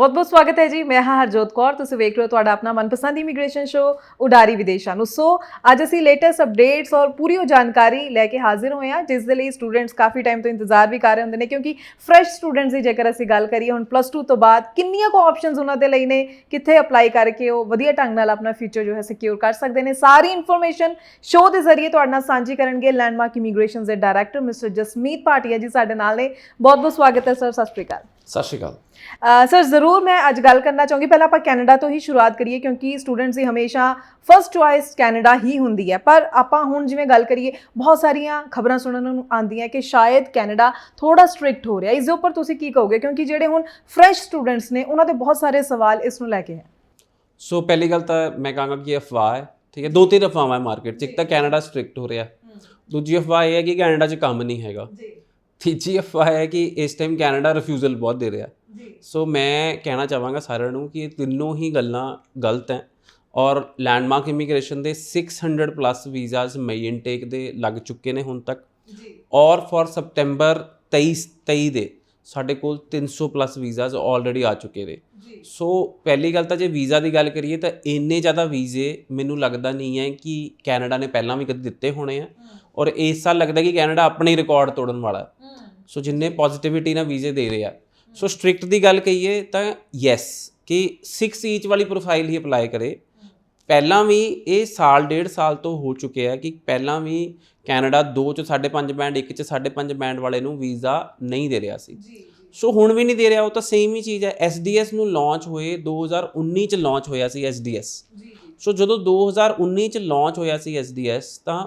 ਬਹੁਤ ਬਹੁਤ ਸਵਾਗਤ ਹੈ ਜੀ। ਮੈਂ ਹਾਂ ਹਰਜੋਤ ਕੌਰ। ਤੁਸੀਂ ਵੇਖ ਰਹੇ ਹੋ ਤੁਹਾਡਾ ਆਪਣਾ ਮਨਪਸੰਦ ਇਮੀਗ੍ਰੇਸ਼ਨ ਸ਼ੋ ਉਡਾਰੀ ਵਿਦੇਸ਼ਾਂ ਨੂੰ। ਸੋ ਅੱਜ ਅਸੀਂ ਲੇਟੈਸਟ ਅਪਡੇਟਸ ਔਰ ਪੂਰੀ ਉਹ ਜਾਣਕਾਰੀ ਲੈ ਕੇ ਹਾਜ਼ਰ ਹੋਏ ਹਾਂ ਜਿਸ ਦੇ ਲਈ ਸਟੂਡੈਂਟਸ ਕਾਫੀ ਟਾਈਮ ਤੋਂ ਇੰਤਜ਼ਾਰ ਵੀ ਕਰ ਰਹੇ ਹੁੰਦੇ ਨੇ, ਕਿਉਂਕਿ ਫਰੈਸ਼ ਸਟੂਡੈਂਟਸ ਦੀ ਜੇਕਰ ਅਸੀਂ ਗੱਲ ਕਰੀਏ ਹੁਣ +2 ਤੋਂ ਬਾਅਦ ਕਿੰਨੀਆਂ ਕੋ ਆਪਸ਼ਨਸ ਉਹਨਾਂ ਦੇ ਲਈ ਨੇ, ਕਿੱਥੇ ਅਪਲਾਈ ਕਰਕੇ ਉਹ ਵਧੀਆ ਢੰਗ ਨਾਲ ਆਪਣਾ ਫਿਊਚਰ ਜੋ ਹੈ ਸਿਕਿਉਰ ਕਰ ਸਕਦੇ ਨੇ। ਸਾਰੀ ਇਨਫੋਰਮੇਸ਼ਨ ਸ਼ੋ ਦੇ ਜ਼ਰੀਏ ਤੁਹਾਡੇ ਨਾਲ ਸਾਂਝੀ ਕਰਨਗੇ ਲੈਂਡਮਾਰਕ ਇਮੀਗ੍ਰੇਸ਼ਨ ਦੇ ਡਾਇਰੈਕਟਰ ਮਿਸਟਰ ਜਸਮੀਤ ਭਾਟੀਆ ਜੀ ਸਾਡੇ ਨਾਲ ਨੇ। ਬਹੁਤ ਬਹੁਤ ਸਵਾਗਤ ਹੈ ਸਰ। ਸਤਿ ਸ਼੍ਰੀ ਅਕਾਲ। ਸਤਿ ਸ਼੍ਰੀ ਅਕਾਲ ਸਰ। ਜ਼ਰੂਰ ਮੈਂ ਅੱਜ ਗੱਲ ਕਰਨਾ ਚਾਹੂੰਗੀ, ਪਹਿਲਾਂ ਆਪਾਂ ਕੈਨੇਡਾ ਤੋਂ ਹੀ ਸ਼ੁਰੂਆਤ ਕਰੀਏ ਕਿਉਂਕਿ ਸਟੂਡੈਂਟਸ ਦੀ ਹਮੇਸ਼ਾ ਫਸਟ ਚੁਆਇਸ ਕੈਨੇਡਾ ਹੀ ਹੁੰਦੀ ਹੈ। ਪਰ ਆਪਾਂ ਹੁਣ ਜਿਵੇਂ ਗੱਲ ਕਰੀਏ, ਬਹੁਤ ਸਾਰੀਆਂ ਖਬਰਾਂ ਸੁਣਨ ਨੂੰ ਆਉਂਦੀਆਂ ਕਿ ਸ਼ਾਇਦ ਕੈਨੇਡਾ ਥੋੜਾ ਸਟ੍ਰਿਕਟ ਹੋ ਰਿਹਾ। ਇਸ ਦੇ ਉੱਪਰ ਤੁਸੀਂ ਕੀ ਕਹੋਗੇ, ਕਿਉਂਕਿ ਜਿਹੜੇ ਹੁਣ ਫਰੈਸ਼ ਸਟੂਡੈਂਟਸ ਨੇ ਉਹਨਾਂ ਦੇ ਬਹੁਤ ਸਾਰੇ ਸਵਾਲ ਇਸ ਨੂੰ ਲੈ ਕੇ ਹੈ। ਸੋ ਪਹਿਲੀ ਗੱਲ ਤਾਂ ਮੈਂ ਕਹਾਂਗਾ ਕਿ ਅਫਵਾਹ ਹੈ, ਠੀਕ ਹੈ। ਦੋ ਤਿੰਨ ਅਫਵਾਹਾਂ ਹੈ ਮਾਰਕੀਟ 'ਚ। ਇੱਕ ਤਾਂ ਕੈਨੇਡਾ ਸਟ੍ਰਿਕਟ ਹੋ ਰਿਹਾ, ਦੂਜੀ ਅਫਵਾਹ ਇਹ ਹੈ ਕਿ ਕੈਨੇਡਾ 'ਚ ਕੰਮ ਨਹੀਂ ਹੈਗਾ, ਤੀਜੀ ਅਫਵਾਹ ਹੈ ਕਿ ਇਸ ਟਾਈਮ ਕੈਨੇਡਾ ਰਿਫਿਊਜ਼ਲ ਬਹੁਤ ਦੇ ਰਿਹਾ। ਸੋ ਮੈਂ ਕਹਿਣਾ ਚਾਹਾਂਗਾ ਸਾਰਿਆਂ ਨੂੰ ਕਿ ਇਹ ਤਿੰਨੋਂ ਹੀ ਗੱਲਾਂ ਗਲਤ ਹੈ ਔਰ ਲੈਂਡਮਾਰਕ ਇਮੀਗ੍ਰੇਸ਼ਨ ਦੇ 600+ ਵੀਜ਼ਾਸ ਮਈ ਇਨਟੇਕ ਦੇ ਲੱਗ ਚੁੱਕੇ ਨੇ ਹੁਣ ਤੱਕ, ਔਰ ਫॉर ਸਪਟੈਂਬਰ 23 ਦੇ ਸਾਡੇ ਕੋਲ 300+ ਵੀਜ਼ਾਸ ਆਲਰੇਡੀ ਆ ਚੁੱਕੇ ਨੇ। ਸੋ ਪਹਿਲੀ ਗੱਲ ਤਾਂ ਜੇ ਵੀਜ਼ਾ ਦੀ ਗੱਲ ਕਰੀਏ ਤਾਂ ਇੰਨੇ ਜ਼ਿਆਦਾ ਵੀਜ਼ੇ ਮੈਨੂੰ ਲੱਗਦਾ ਨਹੀਂ ਹੈ ਕਿ ਕੈਨੇਡਾ ਨੇ ਪਹਿਲਾਂ ਵੀ ਕਦੇ ਦਿੱਤੇ ਹੋਣੇ ਆ, ਔਰ ਇਸ ਸਾਲ ਲੱਗਦਾ ਕਿ ਕੈਨੇਡਾ ਆਪਣੇ ਰਿਕਾਰਡ ਤੋੜਨ ਵਾਲਾ। ਸੋ ਜਿੰਨੇ ਪੋਜ਼ਿਟਿਵਿਟੀ ਨਾਲ ਵੀਜ਼ੇ ਦੇ ਰਹੇ ਆ। ਸੋ ਸਟ੍ਰਿਕਟ ਦੀ ਗੱਲ ਕਹੀਏ ਤਾਂ ਯੈਸ ਕਿ 6 ਈਚ ਵਾਲੀ ਪ੍ਰੋਫਾਈਲ ਹੀ ਅਪਲਾਈ ਕਰੇ। ਪਹਿਲਾਂ ਵੀ ਇਹ ਸਾਲ ਡੇਢ ਸਾਲ ਤੋਂ ਹੋ ਚੁੱਕਿਆ ਕਿ ਪਹਿਲਾਂ ਵੀ ਕੈਨੇਡਾ 2 'ਚ 5.5 ਬੈਂਡ, 1 'ਚ 5.5 ਬੈਂਡ ਵਾਲੇ ਨੂੰ ਵੀਜ਼ਾ ਨਹੀਂ ਦੇ ਰਿਹਾ ਸੀ। ਸੋ ਹੁਣ ਵੀ ਨਹੀਂ ਦੇ ਰਿਹਾ, ਉਹ ਤਾਂ ਸੇਮ ਹੀ ਚੀਜ਼ ਹੈ। SDS ਨੂੰ ਲਾਂਚ ਹੋਏ 2019 'ਚ ਲਾਂਚ ਹੋਇਆ ਸੀ SDS। ਸੋ ਜਦੋਂ 2019 'ਚ ਲਾਂਚ ਹੋਇਆ ਸੀ SDS ਤਾਂ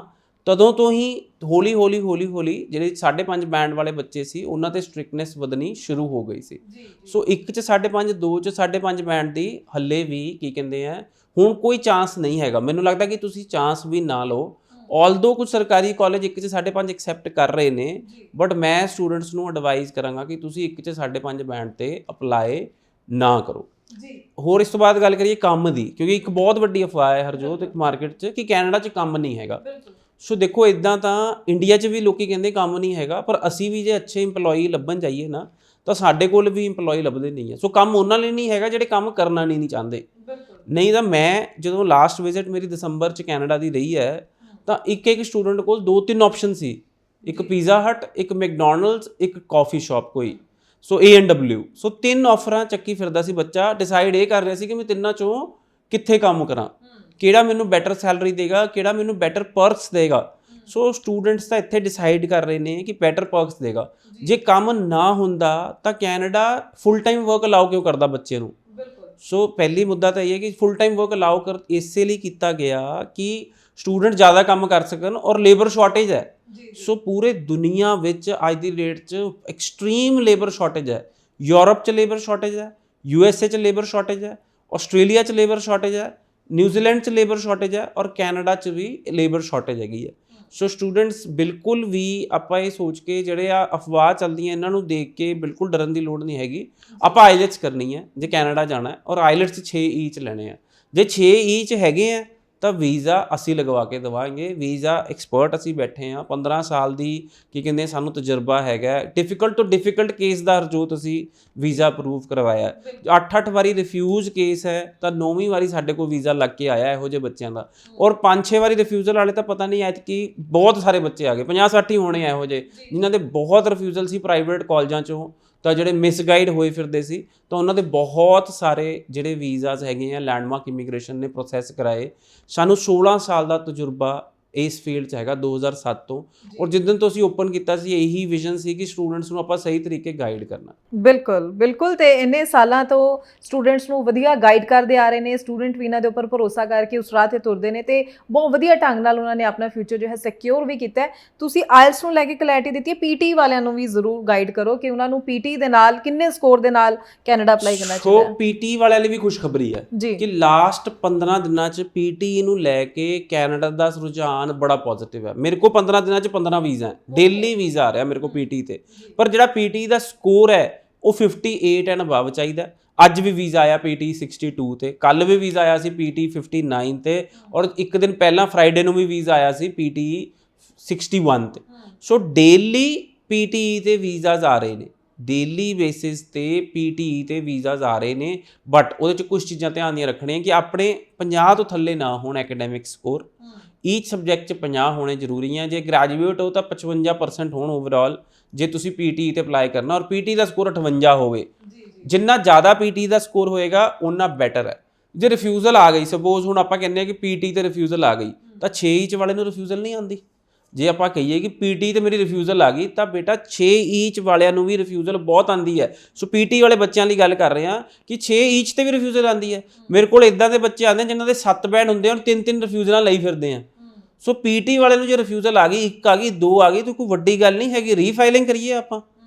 ਤਦੋਂ ਤੋਂ ਹੀ ਹੌਲੀ ਹੌਲੀ ਜਿਹੜੇ 5.5 ਬੈਂਡ ਵਾਲੇ ਬੱਚੇ ਸੀ ਉਹਨਾਂ 'ਤੇ ਸਟ੍ਰਿਕਨੈਸ ਵਧਣੀ ਸ਼ੁਰੂ ਹੋ ਗਈ ਸੀ। ਸੋ 1 'ਚ 5.5, 2 'ਚ 5.5 ਬੈਂਡ ਦੀ ਹੱਲੇ ਵੀ ਕੀ ਕਹਿੰਦੇ ਆ ਹੁਣ ਕੋਈ ਚਾਂਸ ਨਹੀਂ ਹੈਗਾ। ਮੈਨੂੰ ਲੱਗਦਾ ਕਿ ਤੁਸੀਂ ਚਾਂਸ ਵੀ ਨਾ ਲਓ। ਆਲਦੋ ਕੁਝ ਸਰਕਾਰੀ ਕਾਲਜ 1 'ਚ 5.5 ਐਕਸੈਪਟ ਕਰ ਰਹੇ ਨੇ, ਬਟ ਮੈਂ ਸਟੂਡੈਂਟਸ ਨੂੰ ਐਡਵਾਈਜ਼ ਕਰਾਂਗਾ ਕਿ ਤੁਸੀਂ 1 'ਚ 5.5 ਬੈਂਡ 'ਤੇ ਅਪਲਾਈ ਨਾ ਕਰੋ। ਹੋਰ ਇਸ ਤੋਂ ਬਾਅਦ ਗੱਲ ਕਰੀਏ ਕੰਮ ਦੀ, ਕਿਉਂਕਿ ਇੱਕ ਬਹੁਤ ਵੱਡੀ ਅਫਵਾਹ ਹੈ ਹਰਜੋਤ ਇੱਕ ਮਾਰਕੀਟ 'ਚ ਕਿ ਕੈਨੇਡਾ 'ਚ ਕੰਮ ਨਹੀਂ ਹੈਗਾ। ਸੋ ਦੇਖੋ ਇੱਦਾਂ ਤਾਂ ਇੰਡੀਆ 'ਚ ਵੀ ਲੋਕੀ ਕਹਿੰਦੇ ਕੰਮ ਨਹੀਂ ਹੈਗਾ, ਪਰ ਅਸੀਂ ਵੀ ਜੇ ਅੱਛੇ ਇੰਪਲੋਈ ਲੱਭਣ ਜਾਈਏ ਨਾ ਤਾਂ ਸਾਡੇ ਕੋਲ ਵੀ ਇੰਪਲੋਈ ਲੱਭਦੇ ਨਹੀਂ ਹੈ। ਸੋ ਕੰਮ ਉਹਨਾਂ ਲਈ ਨਹੀਂ ਹੈਗਾ ਜਿਹੜੇ ਕੰਮ ਕਰਨਾ ਨਹੀਂ ਚਾਹੁੰਦੇ। ਨਹੀਂ ਤਾਂ ਮੈਂ ਜਦੋਂ ਲਾਸਟ ਵਿਜ਼ਿਟ ਮੇਰੀ ਦਸੰਬਰ 'ਚ ਕੈਨੇਡਾ ਦੀ ਰਹੀ ਹੈ ਤਾਂ ਇੱਕ ਸਟੂਡੈਂਟ ਕੋਲ 2-3 ਆਪਸ਼ਨ ਸੀ, ਇੱਕ ਪੀਜ਼ਾ ਹਟ, ਇੱਕ ਮੈਕਡੋਨਲਡਸ, ਇੱਕ ਕਾਫੀ ਸ਼ਾਪ ਕੋਈ, ਸੋ A&W। ਸੋ 3 ਆਫਰਾਂ ਚੱਕੀ ਫਿਰਦਾ ਸੀ ਬੱਚਾ। ਡਿਸਾਈਡ ਇਹ ਕਰ ਰਿਹਾ ਸੀ ਕਿ ਮੈਂ ਤਿੰਨਾਂ 'ਚੋਂ ਕਿੱਥੇ ਕੰਮ ਕਰਾਂ, ਕਿਹੜਾ ਮੈਨੂੰ ਬੈਟਰ ਸੈਲਰੀ ਦੇਗਾ, ਕਿਹੜਾ ਮੈਨੂੰ ਬੈਟਰ ਪਰਕਸ ਦੇਗਾ। ਸੋ ਸਟੂਡੈਂਟਸ ਤਾਂ ਇੱਥੇ ਡਿਸਾਈਡ ਕਰ ਰਹੇ ਨੇ ਕਿ ਬੈਟਰ ਪਰਕਸ ਦੇਗਾ। ਜੇ ਕੰਮ ਨਾ ਹੁੰਦਾ ਤਾਂ Canada full time work allow ਕਿਉਂ ਕਰਦਾ ਬੱਚੇ ਨੂੰ। ਸੋ ਪਹਿਲੀ ਮੁੱਦਾ ਤਾਂ ਇਹ ਹੈ ਕਿ ਫੁੱਲ ਟਾਈਮ ਵਰਕ ਅਲਾਓ ਇਸੇ ਲਈ ਕੀਤਾ ਗਿਆ ਕਿ ਸਟੂਡੈਂਟ ਜ਼ਿਆਦਾ ਕੰਮ ਕਰ ਸਕਣ, ਔਰ ਲੇਬਰ ਸ਼ਾਰਟੇਜ ਹੈ। ਸੋ ਪੂਰੇ ਦੁਨੀਆ ਵਿੱਚ ਅੱਜ ਦੀ ਡੇਟ 'ਚ ਐਕਸਟ੍ਰੀਮ ਲੇਬਰ ਸ਼ਾਰਟੇਜ ਹੈ। ਯੂਰਪ 'ਚ ਲੇਬਰ ਸ਼ਾਰਟੇਜ ਹੈ, USA 'ਚ ਲੇਬਰ ਸ਼ਾਰਟੇਜ ਹੈ, ਆਸਟ੍ਰੇਲੀਆ 'ਚ ਲੇਬਰ ਸ਼ਾਰਟੇਜ ਹੈ, ਨਿਊਜ਼ੀਲੈਂਡ 'ਚ ਲੇਬਰ ਸ਼ਾਰਟੇਜ ਹੈ, ਔਰ ਕੈਨੇਡਾ 'ਚ ਵੀ ਲੇਬਰ ਸ਼ਾਰਟੇਜ ਹੈਗੀ ਹੈ। ਸੋ ਸਟੂਡੈਂਟਸ ਬਿਲਕੁਲ ਵੀ ਆਪਾਂ ਇਹ ਸੋਚ ਕੇ ਜਿਹੜੇ ਆ ਅਫਵਾਹ ਚੱਲਦੀਆਂ ਇਹਨਾਂ ਨੂੰ ਦੇਖ ਕੇ ਬਿਲਕੁਲ ਡਰਨ ਦੀ ਲੋੜ ਨਹੀਂ ਹੈਗੀ। ਆਪਾਂ ਆਈਲੈਟਸ ਕਰਨੀ ਹੈ ਜੇ ਕੈਨੇਡਾ ਜਾਣਾ, ਔਰ ਆਈਲੈਟਸ 'ਚ 6 ਈਚ ਲੈਣੇ ਆ। ਜੇ 6 ਈਚ ਹੈਗੇ ਆ ਤਾਂ ਵੀਜ਼ਾ ਅਸੀਂ ਲਗਵਾ ਕੇ ਦੇਵਾਂਗੇ। ਵੀਜ਼ਾ ਐਕਸਪਰਟ ਅਸੀਂ ਬੈਠੇ ਹਾਂ, 15 ਸਾਲ ਦੀ ਕੀ ਕਹਿੰਦੇ ਸਾਨੂੰ ਤਜਰਬਾ ਹੈਗਾ। ਡਿਫਿਕਲਟ ਤੋਂ ਡਿਫਿਕਲਟ ਕੇਸ ਦਾ ਹਰਜੋਤ ਅਸੀਂ ਵੀਜ਼ਾ ਅਪਰੂਵ ਕਰਵਾਇਆ। 8-8 ਵਾਰੀ ਰਿਫਿਊਜ਼ ਕੇਸ ਹੈ ਤਾਂ 9ਵੀਂ ਵਾਰੀ ਸਾਡੇ ਕੋਲ ਵੀਜ਼ਾ ਲੱਗ ਕੇ ਆਇਆ ਇਹੋ ਜਿਹੇ ਬੱਚਿਆਂ ਦਾ। ਔਰ 5-6 ਵਾਰੀ ਰਿਫਿਊਜ਼ਲ ਵਾਲੇ ਤਾਂ ਪਤਾ ਨਹੀਂ ਐਤਕੀ ਬਹੁਤ ਸਾਰੇ ਬੱਚੇ ਆ ਗਏ, 50-60 ਹੀ ਹੋਣੇ ਇਹੋ ਜਿਹੇ ਜਿਨ੍ਹਾਂ ਦੇ ਬਹੁਤ ਰਿਫਿਊਜ਼ਲ ਸੀ ਪ੍ਰਾਈਵੇਟ ਕਾਲਜਾਂ 'ਚੋਂ, ਤਾਂ ਜਿਹੜੇ ਮਿਸਗਾਈਡ ਹੋਏ ਫਿਰਦੇ ਸੀ ਤਾਂ ਉਹਨਾਂ ਦੇ ਬਹੁਤ ਸਾਰੇ ਜਿਹੜੇ ਵੀਜ਼ਾਸ ਹੈਗੇ ਆ ਲੈਂਡਮਾਰਕ ਇਮੀਗ੍ਰੇਸ਼ਨ ਨੇ ਪ੍ਰੋਸੈਸ ਕਰਾਏ। ਸਾਨੂੰ 16 ਸਾਲ ਦਾ ਤਜਰਬਾ ਇਸ ਫੀਲਡ 'ਚ ਹੈਗਾ 2007 ਤੋਂ, ਔਰ ਜਿੱਦਣ ਤੋਂ ਅਸੀਂ ਓਪਨ ਕੀਤਾ ਸੀ ਇਹੀ ਵਿਜ਼ਨ ਸੀ ਕਿ ਸਟੂਡੈਂਟਸ ਨੂੰ ਆਪਾਂ ਸਹੀ ਤਰੀਕੇ ਗਾਈਡ ਕਰਨਾ। ਬਿਲਕੁਲ ਤੇ ਇੰਨੇ ਸਾਲਾਂ ਤੋਂ ਸਟੂਡੈਂਟਸ ਨੂੰ ਵਧੀਆ ਗਾਈਡ ਕਰਦੇ ਆ ਰਹੇ ਨੇ। ਸਟੂਡੈਂਟ ਵੀ ਇਹਨਾਂ ਦੇ ਉੱਪਰ ਭਰੋਸਾ ਕਰਕੇ ਉਸ ਰਾਹ 'ਤੇ ਤੁਰਦੇ ਨੇ ਤੇ ਬਹੁਤ ਵਧੀਆ ਢੰਗ ਨਾਲ ਉਹਨਾਂ ਨੇ ਆਪਣਾ ਫਿਊਚਰ ਜੋ ਹੈ ਸਿਕਿਉਰ ਵੀ ਕੀਤਾ। ਤੁਸੀਂ ਆਇਲਸ ਨੂੰ ਲੈ ਕੇ ਕਲੈਰਿਟੀ ਦਿੱਤੀ ਹੈ, PT ਵਾਲਿਆਂ ਨੂੰ ਵੀ ਜ਼ਰੂਰ ਗਾਈਡ ਕਰੋ ਕਿ ਉਹਨਾਂ ਨੂੰ PT ਦੇ ਨਾਲ ਕਿੰਨੇ ਸਕੋਰ ਦੇ ਨਾਲ ਕੈਨੇਡਾ ਅਪਲਾਈ ਕਰਨਾ ਚਾਹੀਦਾ ਹੈ। ਸੋ PT ਵਾਲਿਆਂ ਲਈ ਵੀ ਖੁਸ਼ਖਬਰੀ ਹੈ ਕਿ ਲਾਸਟ 15 ਦਿਨਾਂ 'ਚ PT ਨੂੰ ਲੈ ਕੇ ਕੈਨੇਡਾ ਦਾ ਰੁਝਾਨ ਬੜਾ ਪੋਜ਼ਿਟਿਵ ਹੈ। ਮੇਰੇ ਕੋਲ 15 ਦਿਨਾਂ 'ਚ 15 ਵੀਜ਼ਾ ਹੈ, ਡੇਲੀ ਵੀਜ਼ਾ ਆ ਰਿਹਾ ਮੇਰੇ ਕੋਲ PT ਤੇ। ਪਰ ਜਿਹੜਾ PT ਦਾ ਸਕੋਰ ਹੈ ਉਹ 58 ਐਂਡ ਅਬਵ ਚਾਹੀਦਾ। ਅੱਜ ਵੀ ਵੀਜ਼ਾ ਆਇਆ PT 62 ਤੇ, ਕੱਲ ਵੀ ਵੀਜ਼ਾ ਆਇਆ ਸੀ PT 59 ਤੇ, ਔਰ ਇੱਕ ਦਿਨ ਪਹਿਲਾਂ ਫਰਾਈਡੇ ਨੂੰ ਵੀ ਵੀਜ਼ਾ ਆਇਆ ਸੀ PT 61 ਤੇ। ਸੋ ਡੇਲੀ PT ਤੇ ਵੀਜ਼ਾਸ ਆ ਰਹੇ ਨੇ। ਡੇਲੀ ਬੇਸਿਸ ਤੇ PTE ਤੇ ਵੀਜ਼ਾਸ ਆ ਰਹੇ ਨੇ, ਬਟ ਉਹਦੇ 'ਚ ਕੁਝ ਚੀਜ਼ਾਂ ਧਿਆਨ ਦੀਆਂ ਰੱਖਣੀਆਂ ਕਿ ਆਪਣੇ 50 ਤੋਂ ਥੱਲੇ ਨਾ ਹੋਣ ਐਕੈਡੈਮਿਕ ਸਕੋਰ। ਈਚ ਸਬਜੈਕਟ 'ਚ 50 ਹੋਣੇ ਜ਼ਰੂਰੀ ਹੈ। ਜੇ ਗ੍ਰੈਜੂਏਟ ਹੋ ਤਾਂ 55% ਹੋਣ ਓਵਰਆਲ ਜੇ ਤੁਸੀਂ PTE ਤੇ ਅਪਲਾਈ ਕਰਨਾ, ਔਰ PTE ਦਾ ਸਕੋਰ 58 ਹੋਵੇ। ਜਿੰਨਾ ਜ਼ਿਆਦਾ PTE ਦਾ ਸਕੋਰ ਹੋਏਗਾ ਉਨਾ ਬੈਟਰ ਹੈ। ਜੇ ਰਿਫਿਊਜ਼ਲ ਆ ਗਈ, ਸਪੋਜ਼ ਹੁਣ ਆਪਾਂ ਕਹਿੰਦੇ ਹਾਂ ਕਿ PTE ਤੇ ਰਿਫਿਊਜ਼ਲ ਆ ਗਈ, ਤਾਂ 6 ਈਚ ਵਾਲੇ ਨੂੰ ਰਿਫਿਊਜ਼ਲ ਨਹੀਂ ਆਉਂਦੀ। ਜੇ ਆਪਾਂ ਕਹੀਏ ਕਿ PTE ਤੇ ਮੇਰੀ ਰਿਫਿਊਜ਼ਲ ਆ ਗਈ, ਤਾਂ ਬੇਟਾ 6 ਈਚ ਵਾਲਿਆਂ ਨੂੰ ਵੀ ਰਿਫਿਊਜ਼ਲ ਬਹੁਤ ਆਉਂਦੀ ਹੈ। ਸੋ PTE ਵਾਲੇ ਬੱਚਿਆਂ ਲਈ ਗੱਲ ਕਰ ਰਹੇ ਹਾਂ ਕਿ 6 ਈਚ ਤੇ ਵੀ ਰਿਫਿਊਜ਼ਲ ਆਉਂਦੀ ਹੈ। ਮੇਰੇ ਕੋਲ ਇਦਾਂ ਦੇ ਬੱਚੇ ਆਉਂਦੇ ਜਿਨ੍ਹਾਂ ਦੇ 7 ਬੈਂਡ ਹੁੰਦੇ ਹਨ, 3-3 ਰਿਫਿਊਜ਼ਲਾਂ ਲਈ ਫਿਰਦੇ ਆ। ਸੋ PTE ਵਾਲੇ ਨੂੰ ਜੇ ਰਿਫਿਊਜ਼ਲ ਆ ਗਈ, 1 ਆ ਗਈ, 2 ਆ ਗਈ, ਤਾਂ ਕੋਈ ਵੱਡੀ ਗੱਲ ਨਹੀਂ ਹੈਗੀ, ਰੀਫਾਈਲਿੰਗ ਕਰੀਏ ਆਪਾਂ।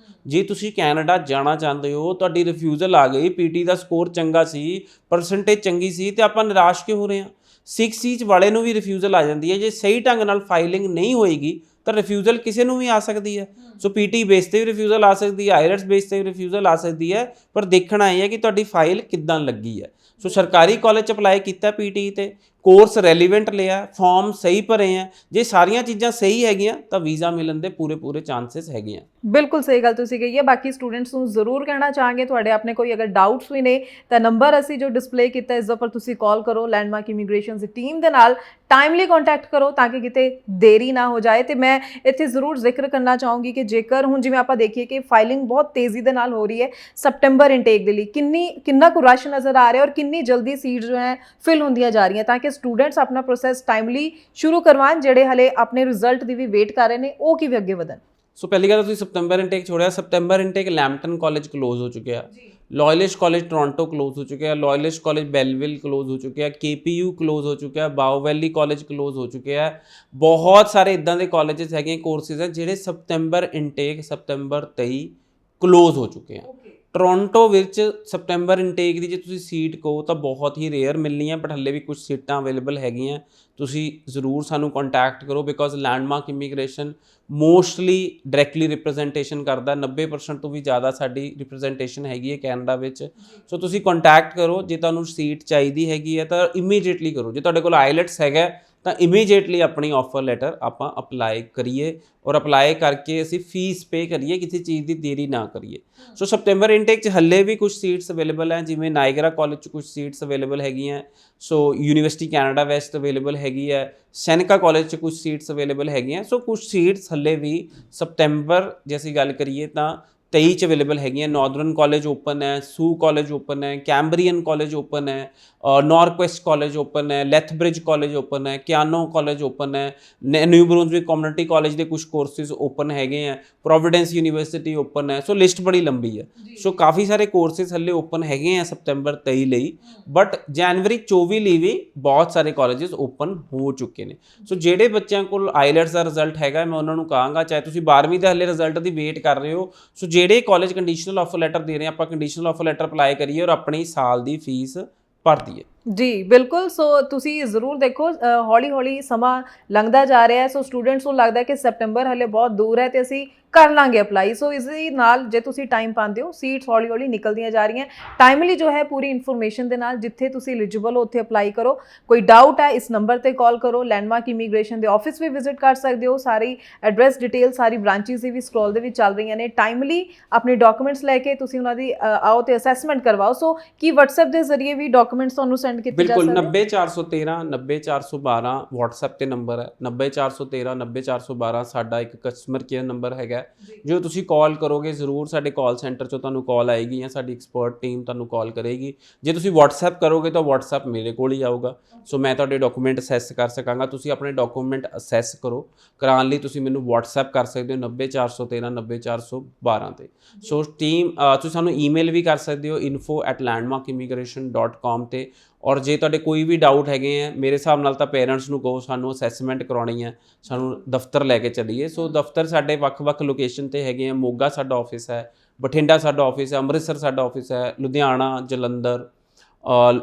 ਜੇ ਤੁਸੀਂ ਕੈਨੇਡਾ ਜਾਣਾ ਚਾਹੁੰਦੇ ਹੋ, ਤੁਹਾਡੀ ਰਿਫਿਊਜ਼ਲ ਆ ਗਈ, PTE ਦਾ ਸਕੋਰ ਚੰਗਾ ਸੀ, ਪਰਸੈਂਟੇਜ ਚੰਗੀ ਸੀ, ਤੇ ਆਪਾਂ ਨਿਰਾਸ਼ ਕਿਉਂ ਹੋ ਰਹੇ ਹਾਂ? 6 ਈਚ ਵਾਲੇ ਨੂੰ ਵੀ ਰਿਫਿਊਜ਼ਲ ਆ ਜਾਂਦੀ ਹੈ। ਜੇ ਸਹੀ ਢੰਗ ਨਾਲ ਫਾਈਲਿੰਗ ਨਹੀਂ ਹੋਏਗੀ ਤਾਂ ਰਿਫਿਊਜ਼ਲ ਕਿਸੇ ਨੂੰ ਵੀ ਆ ਸਕਦੀ ਹੈ। ਸੋ PTE ਬੇਸ ਤੇ ਵੀ ਰਿਫਿਊਜ਼ਲ ਆ ਸਕਦੀ ਹੈ, ਆਇਲਟਸ ਬੇਸ ਤੇ ਵੀ ਰਿਫਿਊਜ਼ਲ ਆ ਸਕਦੀ ਹੈ, ਪਰ ਦੇਖਣਾ ਇਹ ਹੈ ਕਿ ਤੁਹਾਡੀ ਫਾਈਲ ਕਿੱਦਾਂ ਲੱਗੀ ਹੈ। ਸੋ ਸਰਕਾਰੀ ਕਾਲਜ 'ਚ ਅਪਲਾਈ ਕੀਤਾ PTE ਤੇ, ਕੋਰਸ ਰੈਲੀਵੈਂਟ ਲਿਆ, ਫਾਰਮ ਸਹੀ ਭਰੇ ਆ, ਜੇ ਸਾਰੀਆਂ ਚੀਜ਼ਾਂ ਸਹੀ ਹੈਗੀਆਂ ਤਾਂ ਵੀਜ਼ਾ ਮਿਲਣ ਦੇ ਪੂਰੇ ਚਾਂਸਸ ਹੈਗੇ ਆ। ਬਿਲਕੁਲ ਸਹੀ ਗੱਲ ਤੁਸੀਂ ਕਹੀ ਹੈ। ਬਾਕੀ ਸਟੂਡੈਂਟਸ ਨੂੰ ਜ਼ਰੂਰ ਕਹਿਣਾ ਚਾਹਾਂਗੇ, ਤੁਹਾਡੇ ਆਪਣੇ ਕੋਈ ਅਗਰ ਡਾਊਟਸ ਵੀ ਨੇ ਤਾਂ ਨੰਬਰ ਅਸੀਂ ਜੋ ਡਿਸਪਲੇ ਕੀਤਾ ਇਸ ਦੇ ਉੱਪਰ ਤੁਸੀਂ ਕਾਲ ਕਰੋ, ਲੈਂਡਮਾਰਕ ਇਮੀਗ੍ਰੇਸ਼ਨ ਦੀ ਟੀਮ ਦੇ ਨਾਲ ਟਾਈਮਲੀ ਕੰਟੈਕਟ ਕਰੋ ਤਾਂ ਕਿ ਕਿਤੇ ਦੇਰੀ ਨਾ ਹੋ ਜਾਏ। ਤੇ ਮੈਂ ਇੱਥੇ ਜ਼ਰੂਰ ਜ਼ਿਕਰ ਕਰਨਾ ਚਾਹੂੰਗੀ ਕਿ ਜੇਕਰ ਹੁਣ ਜਿਵੇਂ ਆਪਾਂ ਦੇਖੀਏ ਕਿ ਫਾਈਲਿੰਗ ਬਹੁਤ ਤੇਜ਼ੀ ਦੇ ਨਾਲ ਹੋ ਰਹੀ ਹੈ ਸਪਟੈਂਬਰ ਇਨਟੇਕ ਦੇ ਲਈ, ਕਿੰਨਾ ਕੁ ਰਸ਼ ਨਜ਼ਰ ਆ ਰਿਹਾ ਔਰ ਕਿੰਨੀ ਜਲਦੀ ਸੀਟ ਜੋ ਹੈ ਫਿਲ ਹੁੰਦੀਆਂ ਜਾ ਰਹੀਆਂ, ਤਾਂ ਕਿ ਸਟੂਡੈਂਟਸ ਆਪਣਾ ਪ੍ਰੋਸੈਸ ਟਾਈਮਲੀ ਸ਼ੁਰੂ ਕਰਵਾਉਣ। ਜਿਹੜੇ ਹਲੇ ਆਪਣੇ ਰਿਜ਼ਲਟ ਦੀ ਵੀ ਵੇਟ ਕਰ ਰਹੇ ਨੇ ਉਹ ਕਿਵੇਂ ਅੱਗੇ ਵਧਣ। ਸੋ ਪਹਿਲੀ ਗੱਲ ਤੁਸੀਂ ਸਪਟੈਂਬਰ ਇਨਟੇਕ ਛੋੜਿਆ, September intake Lampton college close ਹੋ ਚੁੱਕਿਆ, ਲਾਇਲਿਸ਼ ਕਾਲਜ ਟੋਰਾਂਟੋ ਕਲੋਜ਼ ਹੋ ਚੁੱਕਿਆ, ਲਾਇਲਿਸ਼ ਕਾਲਜ ਬੈਲਵਿਲ ਕਲੋਜ਼ ਹੋ ਚੁੱਕਿਆ, KPU ਕਲੋਜ਼ ਹੋ ਚੁੱਕਿਆ, ਬਾਓ ਵੈਲੀ ਕਾਲਜ ਕਲੋਜ਼ ਹੋ ਚੁੱਕਿਆ। ਬਹੁਤ ਸਾਰੇ ਇਦਾਂ ਦੇ ਕਾਲਜਸ ਹੈਗੇ, ਕੋਰਸਿਸ ਹੈ ਜਿਹੜੇ ਸਪਟੈਂਬਰ ਇਨਟੇਕ ਸਪਟੈਂਬਰ 23 ਕਲੋਜ਼ ਹੋ ਚੁੱਕੇ ਆ। ਟੋਰਾਂਟੋ ਵਿੱਚ ਸਪਟੈਂਬਰ ਇਨਟੇਕ ਦੀ ਜੇ ਤੁਸੀਂ ਸੀਟ ਕਹੋ ਤਾਂ ਬਹੁਤ ਹੀ ਰੇਅਰ ਮਿਲਣੀ ਹੈ, ਬਟ ਹੱਲੇ ਵੀ ਕੁਝ ਸੀਟਾਂ ਅਵੇਲੇਬਲ ਹੈਗੀਆਂ। ਤੁਸੀਂ ਜ਼ਰੂਰ ਸਾਨੂੰ ਕੰਟੈਕਟ ਕਰੋ, because landmark immigration mostly directly representation ਕਰਦਾ, 90% ਤੋਂ ਵੀ ਜ਼ਿਆਦਾ ਸਾਡੀ ਰਿਪਰੈਜ਼ੈਂਟੇਸ਼ਨ ਹੈਗੀ ਹੈ ਕੈਨੇਡਾ ਵਿੱਚ। ਸੋ ਤੁਸੀਂ ਕੰਟੈਕਟ ਕਰੋ, ਜੇ ਤੁਹਾਨੂੰ ਸੀਟ ਚਾਹੀਦੀ ਹੈਗੀ ਹੈ ਤਾਂ ਇਮੀਡੀਏਟਲੀ ਕਰੋ। ਜੇ ਤੁਹਾਡੇ ਕੋਲ ਆਈਲੈਟਸ ਹੈਗਾ ਤਾਂ ਇਮੀਡੀਏਟਲੀ ਆਪਣੀ ਆਫਰ ਲੈਟਰ ਆਪਾਂ ਅਪਲਾਈ ਕਰੀਏ, ਔਰ ਅਪਲਾਈ ਕਰਕੇ ਅਸੀਂ ਫੀਸ ਪੇ ਕਰੀਏ, ਕਿਸੇ ਚੀਜ਼ ਦੀ ਦੇਰੀ ਨਾ ਕਰੀਏ। ਸੋ ਸਪਟੈਂਬਰ ਇਨਟੇਕ 'ਚ ਹੱਲੇ ਵੀ ਕੁਝ ਸੀਟਸ ਅਵੇਲੇਬਲ ਹੈ, ਜਿਵੇਂ ਨਾਇਗਰਾ ਕਾਲਜ 'ਚ ਕੁਝ ਸੀਟਸ ਅਵੇਲੇਬਲ ਹੈਗੀਆਂ। ਸੋ ਯੂਨੀਵਰਸਿਟੀ ਕੈਨੇਡਾ ਵੈਸਟ ਅਵੇਲੇਬਲ ਹੈਗੀ ਹੈ, ਸੈਨਿਕਾ ਕਾਲਜ 'ਚ ਕੁਝ ਸੀਟਸ ਅਵੇਲੇਬਲ ਹੈਗੀਆਂ। ਸੋ ਕੁਝ ਸੀਟਸ ਹੱਲੇ ਵੀ ਸਪਟੈਂਬਰ ਜੇ ਅਸੀਂ ਗੱਲ ਕਰੀਏ ਤਾਂ 23 'ਚ ਅਵੇਲੇਬਲ ਹੈਗੀਆਂ। ਨਾਰਦਰਨ ਕਾਲਜ ਓਪਨ ਹੈ, ਸੂ ਕਾਲਜ ਓਪਨ ਹੈ, ਕੈਂਬਰੀਅਨ ਕਾਲਜ ਓਪਨ ਹੈ, ਨਾਰਕਵੈਸਟ ਕਾਲਜ ਓਪਨ ਹੈ, ਲੈਥਬ੍ਰਿਜ ਕਾਲਜ ਓਪਨ ਹੈ, ਕਿਆਨੋ ਕਾਲਜ ਓਪਨ ਹੈ, ਨਿਊ ਬਰੁੰਸਵਿਕ ਕਮਿਊਨਿਟੀ ਕਾਲਜ ਦੇ ਕੁਝ ਕੋਰਸਿਸ ਓਪਨ ਹੈਗੇ ਆ, ਪ੍ਰੋਵੀਡੈਂਸ ਯੂਨੀਵਰਸਿਟੀ ਓਪਨ ਹੈ। ਸੋ ਲਿਸਟ ਬੜੀ ਲੰਬੀ ਹੈ। ਸੋ ਕਾਫੀ ਸਾਰੇ ਕੋਰਸਿਸ ਹੱਲੇ ਓਪਨ ਹੈਗੇ ਆ ਸਪਟੈਂਬਰ 23 ਲਈ, ਬਟ ਜਨਵਰੀ 24 ਲਈ ਵੀ ਬਹੁਤ ਸਾਰੇ ਕਾਲਜਸ ਓਪਨ ਹੋ ਚੁੱਕੇ ਨੇ। ਸੋ ਜਿਹੜੇ ਬੱਚਿਆਂ ਕੋਲ ਆਈਲੈਟਸ ਦਾ ਰਿਜ਼ਲਟ ਹੈਗਾ, ਮੈਂ ਉਹਨਾਂ ਨੂੰ ਕਹਾਂਗਾ, ਚਾਹੇ ਤੁਸੀਂ 12ਵੀਂ ਦੇ ਹੱਲੇ ਰਿਜ਼ਲਟ ਦੀ ਵੇਟ ਕਰ ਰਹੇ ਹੋ, ਸੋ ਜਿਹੜੇ ਕਾਲਜ ਕੰਡੀਸ਼ਨਲ ਆਫਰ ਲੈਟਰ ਦੇ ਰਹੇ ਆਪਾਂ ਕੰਡੀਸ਼ਨਲ ਆਫਰ ਲੈਟਰ ਅਪਲਾਈ ਕਰੀਏ ਔਰ ਆਪਣੀ ਸਾਲ ਦੀ ਫੀਸ ਭਰ ਦਈਏ। ਜੀ ਬਿਲਕੁਲ। ਸੋ ਤੁਸੀਂ ਜ਼ਰੂਰ ਦੇਖੋ, ਹੌਲੀ ਹੌਲੀ ਸਮਾਂ ਲੰਘਦਾ ਜਾ ਰਿਹਾ ਹੈ। ਸੋ ਸਟੂਡੈਂਟਸ ਨੂੰ ਲੱਗਦਾ ਕਿ ਸਪਟੈਂਬਰ ਹਲੇ ਬਹੁਤ ਦੂਰ ਹੈ ਤੇ ਅਸੀਂ ਕਰ ਲਾਂਗੇ ਅਪਲਾਈ। ਸੋ ਇਸ ਦੇ ਨਾਲ ਜੇ ਤੁਸੀਂ ਟਾਈਮ ਪਾਉਂਦੇ ਹੋ, ਸੀਟਸ ਹੌਲੀ ਹੌਲੀ ਨਿਕਲਦੀਆਂ ਜਾ ਰਹੀਆਂ। ਟਾਈਮਲੀ ਜੋ ਹੈ ਪੂਰੀ ਇਨਫੋਰਮੇਸ਼ਨ ਦੇ ਨਾਲ ਜਿੱਥੇ ਤੁਸੀਂ ਐਲੀਜੀਬਲ ਹੋ ਉੱਥੇ ਅਪਲਾਈ ਕਰੋ। ਕੋਈ ਡਾਊਟ ਹੈ ਇਸ ਨੰਬਰ ਤੇ ਕਾਲ ਕਰੋ, ਲੈਂਡਮਾਰਕ ਇਮੀਗ੍ਰੇਸ਼ਨ ਦੇ ਆਫਿਸ ਵੀ ਵਿਜ਼ਿਟ ਕਰ ਸਕਦੇ ਹੋ। ਸਾਰੀ ਐਡਰੈਸ ਡਿਟੇਲ ਸਾਰੀ ਬ੍ਰਾਂਚਿਸ ਦੀ ਵੀ ਸਕਰੋਲ ਦੇ ਵਿੱਚ ਚੱਲ ਰਹੀਆਂ ਨੇ। ਟਾਈਮਲੀ ਆਪਣੇ ਡਾਕੂਮੈਂਟਸ ਲੈ ਕੇ ਤੁਸੀਂ ਉਹਨਾਂ ਦੀ ਆਓ ਤੇ ਅਸੈਸਮੈਂਟ ਕਰਵਾਓ। ਸੋ ਕੀ WhatsApp ਦੇ ਜ਼ਰੀਏ ਵੀ ਡਾਕੂਮੈਂਟਸ ਤੁਹਾਨੂੰ ਸੈਂਡ ਕੀਤੇ ਜਾ ਬਿਲਕੁਲ, ਸਕਦੇ? 90413 90412 WhatsApp ਤੇ ਨੰਬਰ ਹੈ। 90413 90412 ਸਾਡਾ ਇੱਕ ਕਸਟਮਰ ਕੇਅਰ ਨੰਬਰ ਹੈਗਾ। ਜੋ ਤੁਸੀਂ ਕਾਲ ਕਰੋਗੇ ਜ਼ਰੂਰ ਸਾਡੇ ਕਾਲ ਸੈਂਟਰ 'ਚੋਂ ਤੁਹਾਨੂੰ ਕਾਲ ਆਏਗੀ ਜਾਂ ਸਾਡੀ ਐਕਸਪਰਟ ਟੀਮ ਤੁਹਾਨੂੰ ਕਾਲ ਕਰੇਗੀ। ਜੇ ਤੁਸੀਂ WhatsApp ਕਰੋਗੇ ਤਾਂ WhatsApp ਮੇਰੇ ਕੋਲ ਹੀ ਆਊਗਾ। ਸੋ ਮੈਂ ਤੁਹਾਡੇ ਡਾਕੂਮੈਂਟ ਅਸੈਸ ਕਰ ਸਕਾਂਗਾ। ਤੁਸੀਂ ਆਪਣੇ ਡਾਕੂਮੈਂਟ ਅਸੈਸ ਕਰਾਉਣ ਲਈ ਤੁਸੀਂ ਮੈਨੂੰ WhatsApp ਕਰ ਸਕਦੇ ਹੋ 90413 90412 ਤੇ। ਸੋ ਟੀਮ ਤੁਸੀਂ ਸਾਨੂੰ ਈਮੇਲ ਵੀ ਕਰ ਸਕਦੇ ਹੋ info@landmarkimmigration.com ਤੇ। ਔਰ ਜੇ ਤੁਹਾਡੇ ਕੋਈ ਵੀ ਡਾਊਟ ਹੈਗੇ ਆ, ਮੇਰੇ ਹਿਸਾਬ ਨਾਲ ਤਾਂ ਪੇਰੈਂਟਸ ਨੂੰ ਕਹੋ ਸਾਨੂੰ ਅਸੈਸਮੈਂਟ ਕਰਾਉਣੀ ਹੈ, ਸਾਨੂੰ ਦਫ਼ਤਰ ਲੈ ਕੇ ਚੱਲੀਏ। ਸੋ ਦਫ਼ਤਰ ਸਾਡੇ ਵੱਖ-ਵੱਖ ਲੋਕੇਸ਼ਨ ਤੇ ਹੈਗੇ ਆ। ਮੋਗਾ ਸਾਡਾ ਆਫਿਸ ਹੈ, ਬਠਿੰਡਾ ਸਾਡਾ ਆਫਿਸ ਹੈ, ਅੰਮ੍ਰਿਤਸਰ ਸਾਡਾ ਆਫਿਸ ਹੈ, ਲੁਧਿਆਣਾ, ਜਲੰਧਰ,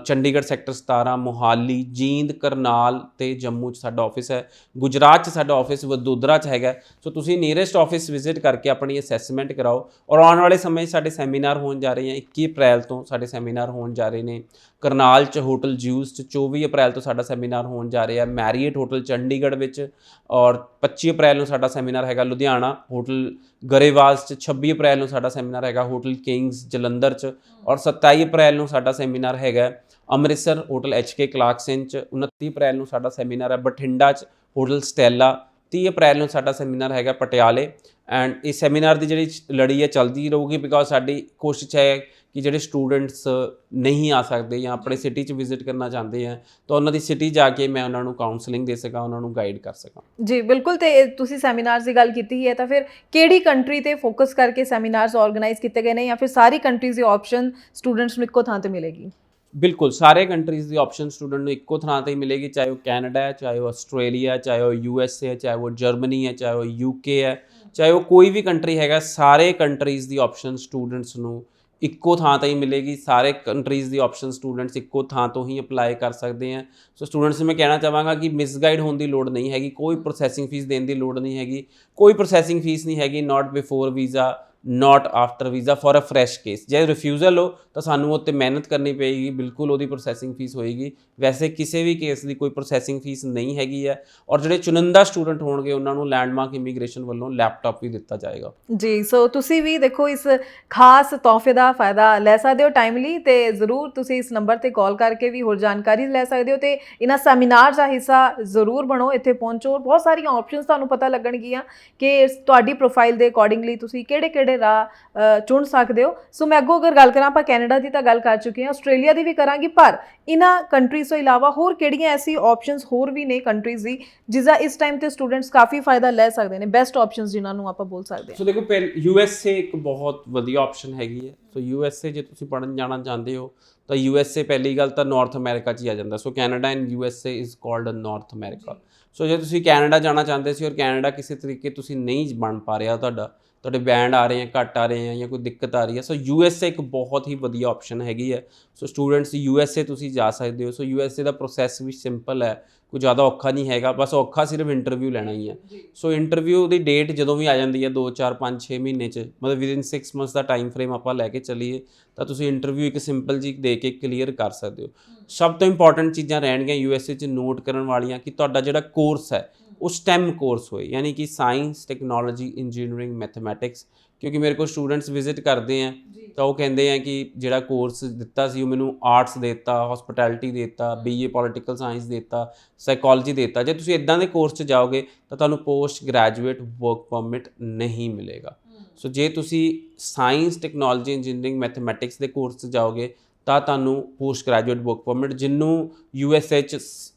ਚੰਡੀਗੜ੍ਹ ਸੈਕਟਰ 17, ਮੋਹਾਲੀ, ਜੀਂਦ, ਕਰਨਾਲ ਤੇ ਜੰਮੂ 'ਚ ਸਾਡਾ ਆਫਿਸ ਹੈ। ਗੁਜਰਾਤ 'ਚ ਸਾਡਾ ਆਫਿਸ ਵਡੋਦਰਾ 'ਚ ਹੈਗਾ। ਸੋ ਤੁਸੀਂ ਨੀਅਰੈਸਟ ਆਫਿਸ ਵਿਜ਼ਿਟ ਕਰਕੇ ਆਪਣੀ ਅਸੈਸਮੈਂਟ ਕਰਾਓ। ਔਰ ਆਉਣ ਵਾਲੇ ਸਮੇਂ 'ਚ ਸਾਡੇ ਸੈਮੀਨਾਰ ਹੋਣ ਜਾ ਰਹੇ ਆ। 21 ਅਪ੍ਰੈਲ ਤੋਂ ਸਾਡੇ ਸੈਮੀਨਾਰ ਹੋਣ ਜਾ ਰਹੇ ਨੇ। ਕਰਨਾਲ 'ਚ ਹੋਟਲ ਜਿਊਸ 'ਚ 24 ਅਪ੍ਰੈਲ ਤੋਂ ਸਾਡਾ ਸੈਮੀਨਾਰ ਹੋਣ ਜਾ ਰਿਹਾ, ਮੈਰੀਅਟ ਹੋਟਲ ਚੰਡੀਗੜ੍ਹ ਵਿੱਚ, ਔਰ 25 ਅਪ੍ਰੈਲ ਨੂੰ ਸਾਡਾ ਸੈਮੀਨਾਰ ਹੈਗਾ ਲੁਧਿਆਣਾ ਹੋਟਲ ਗਰੇਵਾਸ 'ਚ, 26 ਅਪ੍ਰੈਲ ਨੂੰ ਸਾਡਾ ਸੈਮੀਨਾਰ ਹੈਗਾ ਹੋਟਲ ਕਿੰਗਸ ਜਲੰਧਰ 'ਚ, ਔਰ 27 ਅਪ੍ਰੈਲ ਨੂੰ ਸਾਡਾ ਸੈਮੀਨਾਰ ਹੈਗਾ ਅੰਮ੍ਰਿਤਸਰ ਹੋਟਲ HK ਕਲਾਰਕਸਨ 'ਚ, 29 ਅਪ੍ਰੈਲ ਨੂੰ ਸਾਡਾ ਸੈਮੀਨਾਰ ਹੈ ਬਠਿੰਡਾ 'ਚ ਹੋਟਲ ਸਟੈਲਾ, 30 ਅਪ੍ਰੈਲ ਨੂੰ ਸਾਡਾ ਸੈਮੀਨਾਰ ਹੈਗਾ ਪਟਿਆਲੇ। ਐਂਡ ਇਸ ਸੈਮੀਨਾਰ ਦੀ ਜਿਹੜੀ ਲੜੀ ਹੈ ਚੱਲਦੀ ਰਹੂਗੀ, ਬਿਕੋਜ਼ ਸਾਡੀ ਕੋਸ਼ਿਸ਼ ਹੈ ਕਿ ਜਿਹੜੇ ਸਟੂਡੈਂਟਸ ਨਹੀਂ ਆ ਸਕਦੇ ਜਾਂ ਆਪਣੇ ਸਿਟੀ 'ਚ ਵਿਜ਼ਿਟ ਕਰਨਾ ਚਾਹੁੰਦੇ ਆ ਤਾਂ ਉਹਨਾਂ ਦੀ ਸਿਟੀ ਜਾ ਕੇ ਮੈਂ ਉਹਨਾਂ ਨੂੰ ਕਾਉਂਸਲਿੰਗ ਦੇ ਸਕਾਂ, ਉਹਨਾਂ ਨੂੰ ਗਾਈਡ ਕਰ ਸਕਾਂ। ਜੀ ਬਿਲਕੁਲ, ਤੇ ਤੁਸੀਂ ਸੈਮੀਨਾਰਸ ਦੀ ਗੱਲ ਕੀਤੀ ਹੈ ਤਾਂ ਫਿਰ ਕਿਹੜੀ ਕੰਟਰੀ ਤੇ ਫੋਕਸ ਕਰਕੇ ਸੈਮੀਨਾਰਸ ਆਰਗੇਨਾਈਜ਼ ਕੀਤੇ ਗਏ ਨੇ, ਜਾਂ ਫਿਰ ਸਾਰੀ ਕੰਟਰੀਜ਼ ਦੀ ਆਪਸ਼ਨ ਸਟੂਡੈਂਟਸ ਨੂੰ ਇੱਕੋ ਥਾਂ ਤੇ ਮਿਲੇਗੀ? ਬਿਲਕੁਲ, ਸਾਰੇ ਕੰਟਰੀਜ਼ ਦੀ ਆਪਸ਼ਨ ਸਟੂਡੈਂਟ ਨੂੰ ਇੱਕੋ ਥਾਂ ਤੇ ਹੀ ਮਿਲੇਗੀ, ਚਾਹੇ ਉਹ ਕੈਨੇਡਾ ਹੈ, ਚਾਹੇ ਉਹ ਆਸਟ੍ਰੇਲੀਆ, ਚਾਹੇ ਉਹ USA ਹੈ, ਚਾਹੇ ਉਹ ਜਰਮਨੀ ਹੈ, ਚਾਹੇ ਉਹ UK ਹੈ, ਚਾਹੇ ਉਹ ਕੋਈ ਵੀ ਕੰਟਰੀ ਹੈਗਾ, ਸਾਰੇ ਕੰਟਰੀਜ਼ ਦੀ ਆਪਸ਼ਨ ਸਟੂਡੈਂਟਸ ਨੂੰ ਇੱਕੋ ਥਾਂ ਤੇ ਹੀ ਮਿਲੇਗੀ। ਸਾਰੇ ਕੰਟਰੀਜ਼ ਦੀ ਆਪਸ਼ਨ ਸਟੂਡੈਂਟਸ ਇੱਕੋ ਥਾਂ ਤੋਂ ਹੀ ਅਪਲਾਈ ਕਰ ਸਕਦੇ ਆ। ਸੋ ਸਟੂਡੈਂਟਸ ਨੂੰ ਮੈਂ ਕਹਿਣਾ ਚਾਹਾਂਗਾ ਕਿ ਮਿਸਗਾਈਡ ਹੋਣ ਦੀ ਲੋੜ ਨਹੀਂ ਹੈਗੀ, ਕੋਈ ਪ੍ਰੋਸੈਸਿੰਗ ਫੀਸ ਦੇਣ ਦੀ ਲੋੜ ਨਹੀਂ ਹੈਗੀ, ਕੋਈ ਪ੍ਰੋਸੈਸਿੰਗ ਫੀਸ ਨਹੀਂ ਹੈਗੀ, not before visa, not after visa for a fresh case. ਜੇ ਰਿਫਿਊਜ਼ਲ ਹੋ ਤਾਂ ਸਾਨੂੰ ਉੱਤੇ ਮਿਹਨਤ ਕਰਨੀ ਪਏਗੀ, ਬਿਲਕੁਲ ਉਹਦੀ ਪ੍ਰੋਸੈਸਿੰਗ ਫੀਸ ਹੋਏਗੀ। ਵੈਸੇ ਕਿਸੇ ਵੀ ਕੇਸ ਦੀ ਕੋਈ ਪ੍ਰੋਸੈਸਿੰਗ ਫੀਸ ਨਹੀਂ ਹੈਗੀ ਹੈ, ਔਰ ਜਿਹੜੇ ਚੁਣਿੰਦਾ ਸਟੂਡੈਂਟ ਹੋਣਗੇ ਉਹਨਾਂ ਨੂੰ ਲੈਂਡਮਾਰਕ ਇਮੀਗ੍ਰੇਸ਼ਨ ਵੱਲੋਂ ਲੈਪਟਾਪ ਵੀ ਦਿੱਤਾ ਜਾਏਗਾ। ਜੀ, ਸੋ ਤੁਸੀਂ ਵੀ ਦੇਖੋ ਇਸ ਖਾਸ ਤੋਹਫੇ ਦਾ ਫਾਇਦਾ ਲੈ ਸਕਦੇ ਹੋ ਟਾਈਮਲੀ, ਤੇ ਜ਼ਰੂਰ ਤੁਸੀਂ ਇਸ ਨੰਬਰ ਤੇ ਕਾਲ ਕਰਕੇ ਵੀ ਹੋਰ ਜਾਣਕਾਰੀ ਲੈ ਸਕਦੇ ਹੋ, ਤੇ ਇਹਨਾਂ ਸੈਮੀਨਾਰ ਦਾ ਹਿੱਸਾ ਜ਼ਰੂਰ ਬਣੋ, ਇੱਥੇ ਪਹੁੰਚੋ। ਬਹੁਤ ਸਾਰੀਆਂ ਆਪਸ਼ਨਸ ਤੁਹਾਨੂੰ ਪਤਾ ਲੱਗਣਗੀਆਂ ਕਿ ਤੁਹਾਡੀ ਪ੍ਰੋਫਾਈਲ ਦੇ ਅਕੋਰਡਿੰਗਲੀ ਤੁਸੀਂ ਕਿਹੜੇ ਰਾਹ ਚੁਣ ਸਕਦੇ ਹੋ। ਸੋ ਮੈਂ ਅੱਗੋਂ ਅਗਰ ਗੱਲ ਕਰਾਂ, ਆਪਾਂ ਕੈਨੇਡਾ ਦੀ ਤਾਂ ਗੱਲ ਕਰ ਚੁੱਕੇ ਹਾਂ, ਆਸਟ੍ਰੇਲੀਆ ਦੀ ਵੀ ਕਰਾਂਗੀ, ਪਰ ਇਹਨਾਂ ਕੰਟਰੀਜ਼ ਤੋਂ ਇਲਾਵਾ ਹੋਰ ਕਿਹੜੀਆਂ ਐਸੀ ਆਪਸ਼ਨਸ ਹੋਰ ਵੀ ਨੇ ਕੰਟਰੀਜ਼ ਦੀ ਜਿਸ ਦਾ ਇਸ ਟਾਈਮ ਤੇ ਸਟੂਡੈਂਟਸ ਕਾਫੀ ਫਾਇਦਾ ਲੈ ਸਕਦੇ ਨੇ, ਬੈਸਟ ਆਪਸ਼ਨਸ ਜਿਨ੍ਹਾਂ ਨੂੰ ਆਪਾਂ ਬੋਲ ਸਕਦੇ ਹਾਂ? ਸੋ ਦੇਖੋ, USA ਇੱਕ ਬਹੁਤ ਵਧੀਆ ਆਪਸ਼ਨ ਹੈਗੀ ਹੈ। ਸੋ USA ਜੇ ਤੁਸੀਂ ਪੜ੍ਹਨ ਜਾਣਾ ਚਾਹੁੰਦੇ ਹੋ ਤਾਂ USA ਪਹਿਲੀ ਗੱਲ ਤਾਂ ਨਾਰਥ ਅਮਰੀਕਾ 'ਚ ਹੀ ਆ ਜਾਂਦਾ। So Canada and USA is called North America. So ਜੇ ਤੁਸੀਂ ਕੈਨੇਡਾ ਜਾਣਾ ਚਾਹੁੰਦੇ ਸੀ ਔਰ ਕੈਨੇਡਾ ਕਿਸੇ ਤਰੀਕੇ ਤੁਸੀਂ ਨਹੀਂ ਬਣ ਪਾ ਰਿਹਾ, ਤੁਹਾਡੇ ਬੈਂਡ ਆ ਰਹੇ ਆ, ਘੱਟ ਆ ਰਹੇ ਆ, ਜਾਂ ਕੋਈ ਦਿੱਕਤ ਆ ਰਹੀ ਹੈ, ਸੋ USA ਇੱਕ ਬਹੁਤ ਹੀ ਵਧੀਆ ਆਪਸ਼ਨ ਹੈਗੀ ਹੈ। ਸੋ ਸਟੂਡੈਂਟਸ USA ਤੁਸੀਂ ਜਾ ਸਕਦੇ ਹੋ। ਸੋ USA ਦਾ ਪ੍ਰੋਸੈਸ ਵੀ ਸਿੰਪਲ ਹੈ, ਕੋਈ ਜ਼ਿਆਦਾ ਔਖਾ ਨਹੀਂ ਹੈਗਾ, ਬਸ ਔਖਾ ਸਿਰਫ ਇੰਟਰਵਿਊ ਲੈਣਾ ਹੀ ਹੈ। ਸੋ ਇੰਟਰਵਿਊ ਦੀ ਡੇਟ ਜਦੋਂ ਵੀ ਆ ਜਾਂਦੀ ਹੈ 2 4 5 6 ਮਹੀਨੇ 'ਚ, ਮਤਲਬ ਵਿਦਿਨ 6 ਮੰਥਸ ਦਾ ਟਾਈਮ ਫਰੇਮ ਆਪਾਂ ਲੈ ਕੇ ਚੱਲੀਏ ਤਾਂ ਤੁਸੀਂ ਇੰਟਰਵਿਊ ਇੱਕ ਸਿੰਪਲ ਜੀ ਦੇ ਕੇ ਕਲੀਅਰ ਕਰ ਸਕਦੇ ਹੋ। ਸਭ ਤੋਂ ਇੰਪੋਰਟੈਂਟ ਚੀਜ਼ਾਂ ਰਹਿਣਗੀਆਂ USA 'ਚ ਨੋਟ ਕਰਨ ਵਾਲੀਆਂ ਕਿ ਤੁਹਾਡਾ ਜਿਹੜਾ ਕੋਰਸ ਹੈ ਉਹ STEM ਕੋਰਸ ਹੋਏ, ਯਾਨੀ ਕਿ ਸਾਇੰਸ, ਟੈਕਨੋਲੋਜੀ, ਇੰਜੀਨੀਅਰਿੰਗ, ਮੈਥਮੈਟਿਕਸ। ਕਿਉਂਕਿ ਮੇਰੇ ਕੋਲ ਸਟੂਡੈਂਟਸ ਵਿਜ਼ਿਟ ਕਰਦੇ ਆ ਤਾਂ ਉਹ ਕਹਿੰਦੇ ਆ ਕਿ ਜਿਹੜਾ ਕੋਰਸ ਦਿੱਤਾ ਸੀ ਉਹ ਮੈਨੂੰ ਆਰਟਸ ਦੇ ਦਿੱਤਾ, ਹੌਸਪਿਟੈਲਿਟੀ ਦੇ ਦਿੱਤਾ, BA ਪੋਲੀਟੀਕਲ ਸਾਇੰਸ ਦੇ ਦਿੱਤਾ, ਸਾਈਕੋਲੋਜੀ ਦੇ ਦਿੱਤਾ। ਜੇ ਤੁਸੀਂ ਇੱਦਾਂ ਦੇ ਕੋਰਸ 'ਚ ਜਾਓਗੇ ਤਾਂ ਤੁਹਾਨੂੰ ਪੋਸਟ ਗ੍ਰੈਜੂਏਟ ਵਰਕ ਪਰਮਿਟ ਨਹੀਂ ਮਿਲੇਗਾ। ਸੋ ਜੇ ਤੁਸੀਂ ਸਾਇੰਸ, ਟੈਕਨੋਲੋਜੀ, ਇੰਜੀਨੀਅਰਿੰਗ, ਮੈਥਮੈਟਿਕਸ ਦੇ ਕੋਰਸ 'ਚ ਜਾਓਗੇ ਤਾਂ ਤੁਹਾਨੂੰ ਪੋਸਟ ਗ੍ਰੈਜੂਏਟ ਵਰਕ ਪਰਮਿਟ, ਜਿਹਨੂੰ USA 'ਚ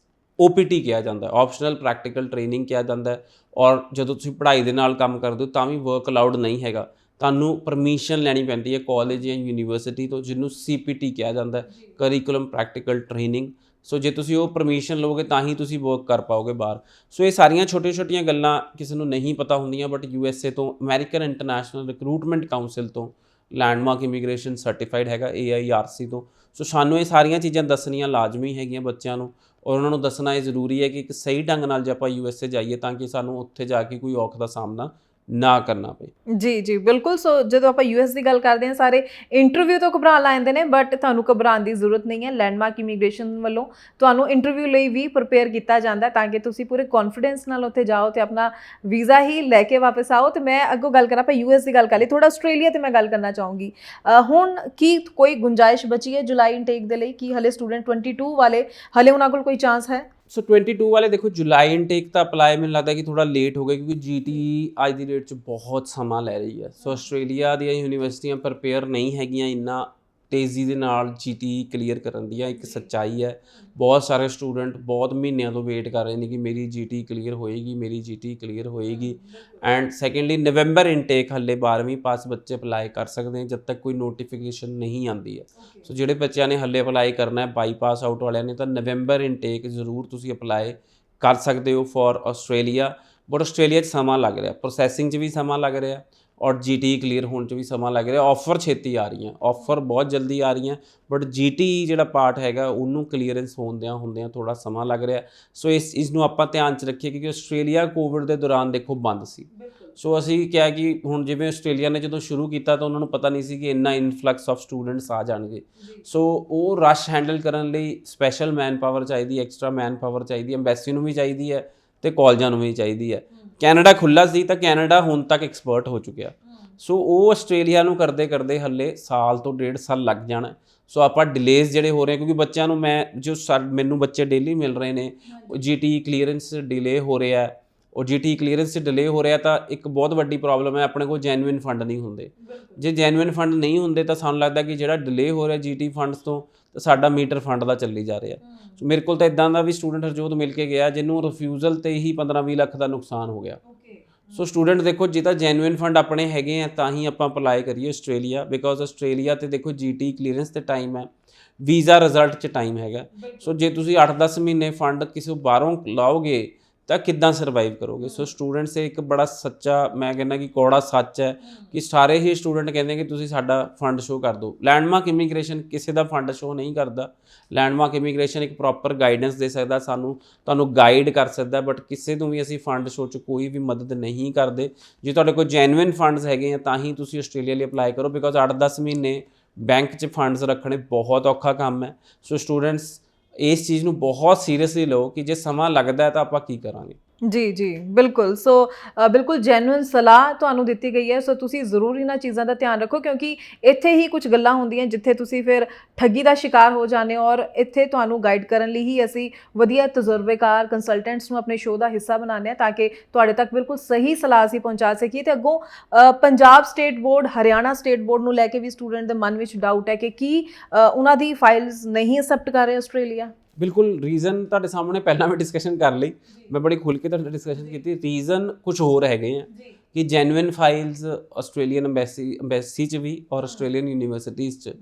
OPT ਕਿਹਾ ਜਾਂਦਾ, ਆਪਸ਼ਨਲ ਪ੍ਰੈਕਟੀਕਲ ਟ੍ਰੇਨਿੰਗ ਕਿਹਾ ਜਾਂਦਾ ਹੈ। ਔਰ ਜਦੋਂ ਤੁਸੀਂ ਪੜ੍ਹਾਈ ਦੇ ਨਾਲ ਕੰਮ ਕਰਦੇ ਹੋ ਤਾਂ ਵੀ ਵਰਕ ਅਲਾਉਡ ਨਹੀਂ ਹੈਗਾ, ਤੁਹਾਨੂੰ ਪਰਮਿਸ਼ਨ ਲੈਣੀ ਪੈਂਦੀ ਹੈ ਕਾਲਜ ਜਾਂ ਯੂਨੀਵਰਸਿਟੀ ਤੋਂ, ਜਿਹਨੂੰ CPT ਕਿਹਾ ਜਾਂਦਾ, ਕਰਿਕੂਲਮ ਪ੍ਰੈਕਟੀਕਲ ਟ੍ਰੇਨਿੰਗ। ਸੋ ਜੇ ਤੁਸੀਂ ਉਹ ਪਰਮਿਸ਼ਨ ਲਓਗੇ ਤਾਂ ਹੀ ਤੁਸੀਂ ਵਰਕ ਕਰ ਪਾਓਗੇ ਬਾਹਰ। ਸੋ ਇਹ ਸਾਰੀਆਂ ਛੋਟੀਆਂ ਗੱਲਾਂ ਕਿਸੇ ਨੂੰ ਨਹੀਂ ਪਤਾ ਹੁੰਦੀਆਂ, ਬਟ USA ਤੋਂ, ਅਮਰੀਕਨ ਇੰਟਰਨੈਸ਼ਨਲ ਰਿਕਰੂਟਮੈਂਟ ਕਾਊਂਸਿਲ ਤੋਂ ਲੈਂਡਮਾਰਕ ਇਮੀਗ੍ਰੇਸ਼ਨ ਸਰਟੀਫਾਈਡ ਹੈਗਾ, AIRC ਤੋਂ। ਸੋ ਸਾਨੂੰ ਇਹ ਸਾਰੀਆਂ ਚੀਜ਼ਾਂ ਦੱਸਣੀਆਂ ਲਾਜ਼ਮੀ ਹੈਗੀਆਂ ਬੱਚਿਆਂ ਨੂੰ, ਔਰ ਉਹਨਾਂ ਨੂੰ ਦੱਸਣਾ ਇਹ ਜ਼ਰੂਰੀ ਹੈ ਕਿ ਇੱਕ ਸਹੀ ਢੰਗ ਨਾਲ ਜੇ ਆਪਾਂ USA ਜਾਈਏ ਤਾਂ ਕਿ ਸਾਨੂੰ ਉੱਥੇ ਜਾ ਕੇ ਕੋਈ ਔਖ ਦਾ ਸਾਹਮਣਾ ਨਾ ਕਰਨਾ ਪਏ। ਜੀ ਬਿਲਕੁਲ। ਸੋ ਜਦੋਂ ਆਪਾਂ US ਦੀ ਗੱਲ ਕਰਦੇ ਹਾਂ, ਸਾਰੇ ਇੰਟਰਵਿਊ ਤੋਂ ਘਬਰਾਉਣ ਲੱਗ ਜਾਂਦੇ ਨੇ, ਬਟ ਤੁਹਾਨੂੰ ਘਬਰਾਉਣ ਦੀ ਜ਼ਰੂਰਤ ਨਹੀਂ ਹੈ। ਲੈਂਡਮਾਰਕ ਇਮੀਗ੍ਰੇਸ਼ਨ ਵੱਲੋਂ ਤੁਹਾਨੂੰ ਇੰਟਰਵਿਊ ਲਈ ਵੀ ਪ੍ਰਪੇਅਰ ਕੀਤਾ ਜਾਂਦਾ ਤਾਂ ਕਿ ਤੁਸੀਂ ਪੂਰੇ ਕੌਨਫੀਡੈਂਸ ਨਾਲ ਉੱਥੇ ਜਾਓ ਤੇ ਆਪਣਾ ਵੀਜ਼ਾ ਹੀ ਲੈ ਕੇ ਵਾਪਸ ਆਓ। ਤੇ ਮੈਂ ਅੱਗੋਂ ਗੱਲ ਕਰਾਂ, ਆਪਾਂ US ਦੀ ਗੱਲ ਕਰ ਲਈ, ਥੋੜਾ ਆਸਟ੍ਰੇਲੀਆ ਤੇ ਮੈਂ ਗੱਲ ਕਰਨਾ ਚਾਹੂੰਗੀ। ਹੁਣ ਕੀ ਕੋਈ ਗੁੰਜਾਇਸ਼ ਬਚੀ ਹੈ ਜੁਲਾਈ ਇਨਟੇਕ ਦੇ ਲਈ? ਕੀ ਹਲੇ ਸਟੂਡੈਂਟ 22 ਵਾਲੇ ਹਲੇ ਉਹਨਾਂ ਕੋਲ ਕੋਈ ਚਾਂਸ ਹੈ? ਸੋ 22 ਵਾਲੇ ਦੇਖੋ, ਜੁਲਾਈ ਇਨਟੇਕ ਤਾਂ ਅਪਲਾਈ ਮੈਨੂੰ ਲੱਗਦਾ ਕਿ ਥੋੜਾ ਲੇਟ ਹੋ ਗਿਆ, ਕਿਉਂਕਿ GT ਅੱਜ ਦੀ ਡੇਟ 'ਚ ਬਹੁਤ ਸਮਾਂ ਲੈ ਰਹੀ ਹੈ। ਸੋ ਆਸਟ੍ਰੇਲੀਆ ਦੀਆਂ ਯੂਨੀਵਰਸਿਟੀਆਂ ਪ੍ਰਪੇਅਰ ਨਹੀਂ ਹੈਗੀਆਂ ਇੰਨਾ ਤੇਜ਼ੀ ਦੇ ਨਾਲ GT ਕਲੀਅਰ ਕਰਨ ਦੀਆਂ, ਇੱਕ ਸੱਚਾਈ ਹੈ। ਬਹੁਤ ਸਾਰੇ ਸਟੂਡੈਂਟ ਬਹੁਤ ਮਹੀਨਿਆਂ ਤੋਂ ਵੇਟ ਕਰ ਰਹੇ ਨੇ ਕਿ ਮੇਰੀ GT ਕਲੀਅਰ ਹੋਏਗੀ, ਮੇਰੀ GT ਕਲੀਅਰ ਹੋਏਗੀ। ਐਂਡ ਸੈਕੰਡਲੀ, ਨਵੰਬਰ ਇਨਟੇਕ ਹੱਲੇ 12ਵੀਂ ਪਾਸ ਬੱਚੇ ਅਪਲਾਈ ਕਰ ਸਕਦੇ ਜਦ ਤੱਕ ਕੋਈ ਨੋਟੀਫਿਕੇਸ਼ਨ ਨਹੀਂ ਆਉਂਦੀ ਹੈ। ਸੋ ਜਿਹੜੇ ਬੱਚਿਆਂ ਨੇ ਹੱਲੇ ਅਪਲਾਈ ਕਰਨਾ ਹੈ, 22 ਪਾਸ ਆਊਟ ਵਾਲਿਆਂ ਨੇ, ਤਾਂ ਨਵੰਬਰ ਇਨਟੇਕ ਜ਼ਰੂਰ ਤੁਸੀਂ ਅਪਲਾਈ ਕਰ ਸਕਦੇ ਹੋ ਫॉर ਆਸਟ੍ਰੇਲੀਆ। ਬਟ ਆਸਟ੍ਰੇਲੀਆ 'ਚ ਸਮਾਂ ਲੱਗ ਰਿਹਾ, ਪ੍ਰੋਸੈਸਿੰਗ 'ਚ ਵੀ ਸਮਾਂ ਲੱਗ ਰਿਹਾ, ਔਰ ਜੀਟੀ ਕਲੀਅਰ ਹੋਣ 'ਚ ਵੀ ਸਮਾਂ ਲੱਗ ਰਿਹਾ। ਆਫਰ ਛੇਤੀ ਆ ਰਹੀਆਂ, ਆਫਰ ਬਹੁਤ ਜਲਦੀ ਆ ਰਹੀਆਂ, ਬਟ ਜੀਟੀ ਜਿਹੜਾ ਪਾਰਟ ਹੈਗਾ ਉਹਨੂੰ ਕਲੀਅਰੈਂਸ ਹੁੰਦਿਆਂ ਥੋੜ੍ਹਾ ਸਮਾਂ ਲੱਗ ਰਿਹਾ। ਸੋ ਇਸ ਚੀਜ਼ ਨੂੰ ਆਪਾਂ ਧਿਆਨ 'ਚ ਰੱਖੀਏ, ਕਿਉਂਕਿ ਆਸਟ੍ਰੇਲੀਆ ਕੋਵਿਡ ਦੇ ਦੌਰਾਨ ਦੇਖੋ ਬੰਦ ਸੀ। ਸੋ ਅਸੀਂ ਕਿਹਾ ਕਿ ਹੁਣ ਜਿਵੇਂ ਆਸਟ੍ਰੇਲੀਆ ਨੇ ਜਦੋਂ ਸ਼ੁਰੂ ਕੀਤਾ ਤਾਂ ਉਹਨਾਂ ਨੂੰ ਪਤਾ ਨਹੀਂ ਸੀ ਕਿ ਇੰਨਾ ਇਨਫਲਕਸ ਆਫ ਸਟੂਡੈਂਟਸ ਆ ਜਾਣਗੇ। ਸੋ ਉਹ ਰਸ਼ ਹੈਂਡਲ ਕਰਨ ਲਈ ਸਪੈਸ਼ਲ ਮੈਨ ਪਾਵਰ ਚਾਹੀਦੀ, ਐਕਸਟਰਾ ਮੈਨ ਪਾਵਰ ਚਾਹੀਦੀ, ਐਮਬੈਸੀ ਨੂੰ ਵੀ ਚਾਹੀਦੀ ਹੈ ਅਤੇ ਕਾਲਜਾਂ ਨੂੰ ਵੀ ਚਾਹੀਦੀ ਹੈ। ਕੈਨੇਡਾ ਖੁੱਲ੍ਹਾ ਸੀ ਤਾਂ ਕੈਨੇਡਾ ਹੁਣ ਤੱਕ ਐਕਸਪਰਟ ਹੋ ਚੁੱਕਿਆ। ਸੋ ਉਹ ਆਸਟ੍ਰੇਲੀਆ ਨੂੰ ਕਰਦੇ ਕਰਦੇ ਹੱਲੇ ਸਾਲ ਤੋਂ 1.5 ਸਾਲ ਲੱਗ ਜਾਣਾ। ਸੋ ਆਪਾਂ ਡਿਲੇਜ਼ ਜਿਹੜੇ ਹੋ ਰਹੇ, ਕਿਉਂਕਿ ਬੱਚਿਆਂ ਨੂੰ ਮੈਨੂੰ ਬੱਚੇ ਡੇਲੀ ਮਿਲ ਰਹੇ ਨੇ, ਜੀਟੀ ਕਲੀਅਰੈਂਸ ਡਿਲੇ ਹੋ ਰਿਹਾ, ਔਰ ਜੀਟੀ ਕਲੀਅਰੈਂਸ 'ਚ ਡਿਲੇ ਹੋ ਰਿਹਾ ਤਾਂ ਇੱਕ ਬਹੁਤ ਵੱਡੀ ਪ੍ਰੋਬਲਮ ਹੈ, ਆਪਣੇ ਕੋਲ ਜੈਨੂਇਨ ਫੰਡ ਨਹੀਂ ਹੁੰਦੇ। ਜੇ ਜੈਨੂਇਨ ਫੰਡ ਨਹੀਂ ਹੁੰਦੇ ਤਾਂ ਸਾਨੂੰ ਲੱਗਦਾ ਕਿ ਜਿਹੜਾ ਡਿਲੇ ਹੋ ਰਿਹਾ ਜੀਟੀ ਫੰਡਸ ਤੋਂ, ਤਾਂ ਸਾਡਾ ਮੀਟਰ ਫੰਡ ਦਾ ਚੱਲੀ ਜਾ ਰਿਹਾ। ਸੋ ਮੇਰੇ ਕੋਲ ਤਾਂ ਇੱਦਾਂ ਦਾ ਵੀ ਸਟੂਡੈਂਟ ਹਰਜੋਤ ਮਿਲ ਕੇ ਗਿਆ ਜਿਹਨੂੰ ਰਿਫਿਊਜ਼ਲ 'ਤੇ ਹੀ 15-20 ਲੱਖ ਦਾ ਨੁਕਸਾਨ ਹੋ ਗਿਆ। ਸੋ ਸਟੂਡੈਂਟ ਦੇਖੋ, ਜੇ ਤਾਂ ਜੈਨੂਇਨ ਫੰਡ ਆਪਣੇ ਹੈਗੇ ਆ ਤਾਂ ਹੀ ਆਪਾਂ ਅਪਲਾਈ ਕਰੀਏ ਆਸਟ੍ਰੇਲੀਆ, ਬਿਕੋਜ਼ ਆਸਟ੍ਰੇਲੀਆ 'ਤੇ ਦੇਖੋ ਜੀਟੀ ਕਲੀਅਰੈਂਸ 'ਤੇ ਟਾਈਮ ਹੈ, ਵੀਜ਼ਾ ਰਿਜ਼ਲਟ 'ਚ ਟਾਈਮ ਹੈਗਾ। ਸੋ ਜੇ ਤੁਸੀਂ 8-10 ਮਹੀਨੇ ਫੰਡ ਕਿਸੇ ਬਾਹਰੋਂ ਲਾਓਗੇ ਤਾਂ ਕਿੱਦਾਂ ਸਰਵਾਈਵ ਕਰੋਗੇ। ਸੋ ਸਟੂਡੈਂਟਸ ਇੱਕ ਬੜਾ ਸੱਚਾ, ਮੈਂ ਕਹਿੰਦਾ ਕਿ ਕੌੜਾ ਸੱਚ ਹੈ ਕਿ ਸਾਰੇ ਹੀ ਸਟੂਡੈਂਟ ਕਹਿੰਦੇ ਕਿ ਤੁਸੀਂ ਸਾਡਾ ਫੰਡ ਸ਼ੋਅ ਕਰ ਦਿਓ। ਲੈਂਡਮਾਰਕ ਇਮੀਗ੍ਰੇਸ਼ਨ ਕਿਸੇ ਦਾ ਫੰਡ ਸ਼ੋਅ ਨਹੀਂ ਕਰਦਾ। ਲੈਂਡਮਾਰਕ ਇਮੀਗ੍ਰੇਸ਼ਨ ਇੱਕ ਪ੍ਰੋਪਰ ਗਾਈਡੈਂਸ ਦੇ ਸਕਦਾ, ਤੁਹਾਨੂੰ ਗਾਈਡ ਕਰ ਸਕਦਾ, ਬਟ ਕਿਸੇ ਨੂੰ ਵੀ ਅਸੀਂ ਫੰਡ ਸ਼ੋਅ 'ਚ ਕੋਈ ਵੀ ਮਦਦ ਨਹੀਂ ਕਰਦੇ। ਜੇ ਤੁਹਾਡੇ ਕੋਲ ਜੈਨੂਇਨ ਫੰਡਸ ਹੈਗੇ ਆ ਤਾਂ ਹੀ ਤੁਸੀਂ ਆਸਟ੍ਰੇਲੀਆ ਲਈ ਅਪਲਾਈ ਕਰੋ, ਬਿਕੋਜ਼ 8-10 ਮਹੀਨੇ ਬੈਂਕ 'ਚ ਫੰਡਸ ਰੱਖਣੇ ਬਹੁਤ ਔਖਾ ਕੰਮ ਹੈ। ਸੋ ਸਟੂਡੈਂਟਸ ਇਸ ਚੀਜ਼ ਨੂੰ ਬਹੁਤ ਸੀਰੀਅਸਲੀ ਲਓ ਕਿ ਜੇ ਸਮਾਂ ਲੱਗਦਾ ਤਾਂ ਆਪਾਂ ਕੀ ਕਰਾਂਗੇ। ਜੀ ਬਿਲਕੁਲ। ਸੋ ਬਿਲਕੁਲ ਜੈਨੂਇਨ ਸਲਾਹ ਤੁਹਾਨੂੰ ਦਿੱਤੀ ਗਈ ਹੈ। ਸੋ ਤੁਸੀਂ ਜ਼ਰੂਰ ਇਹਨਾਂ ਚੀਜ਼ਾਂ ਦਾ ਧਿਆਨ ਰੱਖੋ, ਕਿਉਂਕਿ ਇੱਥੇ ਹੀ ਕੁਝ ਗੱਲਾਂ ਹੁੰਦੀਆਂ ਜਿੱਥੇ ਤੁਸੀਂ ਫਿਰ ਠੱਗੀ ਦਾ ਸ਼ਿਕਾਰ ਹੋ ਜਾਂਦੇ ਹੋ, ਔਰ ਇੱਥੇ ਤੁਹਾਨੂੰ ਗਾਈਡ ਕਰਨ ਲਈ ਹੀ ਅਸੀਂ ਵਧੀਆ ਤਜਰਬੇਕਾਰ ਕੰਸਲਟੈਂਟਸ ਨੂੰ ਆਪਣੇ ਸ਼ੋਅ ਦਾ ਹਿੱਸਾ ਬਣਾਉਂਦੇ ਹਾਂ, ਤਾਂ ਕਿ ਤੁਹਾਡੇ ਤੱਕ ਬਿਲਕੁਲ ਸਹੀ ਸਲਾਹ ਅਸੀਂ ਪਹੁੰਚਾ ਸਕੀਏ। ਅਤੇ ਅੱਗੋਂ Punjab state board, Haryana state board ਨੂੰ ਲੈ ਕੇ ਵੀ ਸਟੂਡੈਂਟ ਦੇ ਮਨ ਵਿੱਚ ਡਾਊਟ ਹੈ ਕਿ ਕੀ ਉਹਨਾਂ ਦੀ ਫਾਈਲਸ ਨਹੀਂ ਅਸੈਪਟ ਕਰ ਰਹੇ ਆਸਟ੍ਰੇਲੀਆ। ਬਿਲਕੁਲ, ਰੀਜ਼ਨ ਤੁਹਾਡੇ ਸਾਹਮਣੇ ਪਹਿਲਾਂ ਵੀ ਡਿਸਕਸ਼ਨ ਕਰ ਲਈ, ਮੈਂ ਬੜੀ ਖੁੱਲ੍ਹ ਕੇ ਤੁਹਾਡੇ ਡਿਸਕਸ਼ਨ ਕੀਤੀ। ਰੀਜ਼ਨ ਕੁਝ ਹੋਰ ਹੈਗੇ ਆ ਕਿ ਜੈਨੂਇਨ ਫਾਈਲਸ ਆਸਟ੍ਰੇਲੀਅਨ ਅੰਬੈਸੀ 'ਚ ਵੀ ਔਰ ਆਸਟ੍ਰੇਲੀਅਨ ਯੂਨੀਵਰਸਿਟੀਜ਼ 'ਚ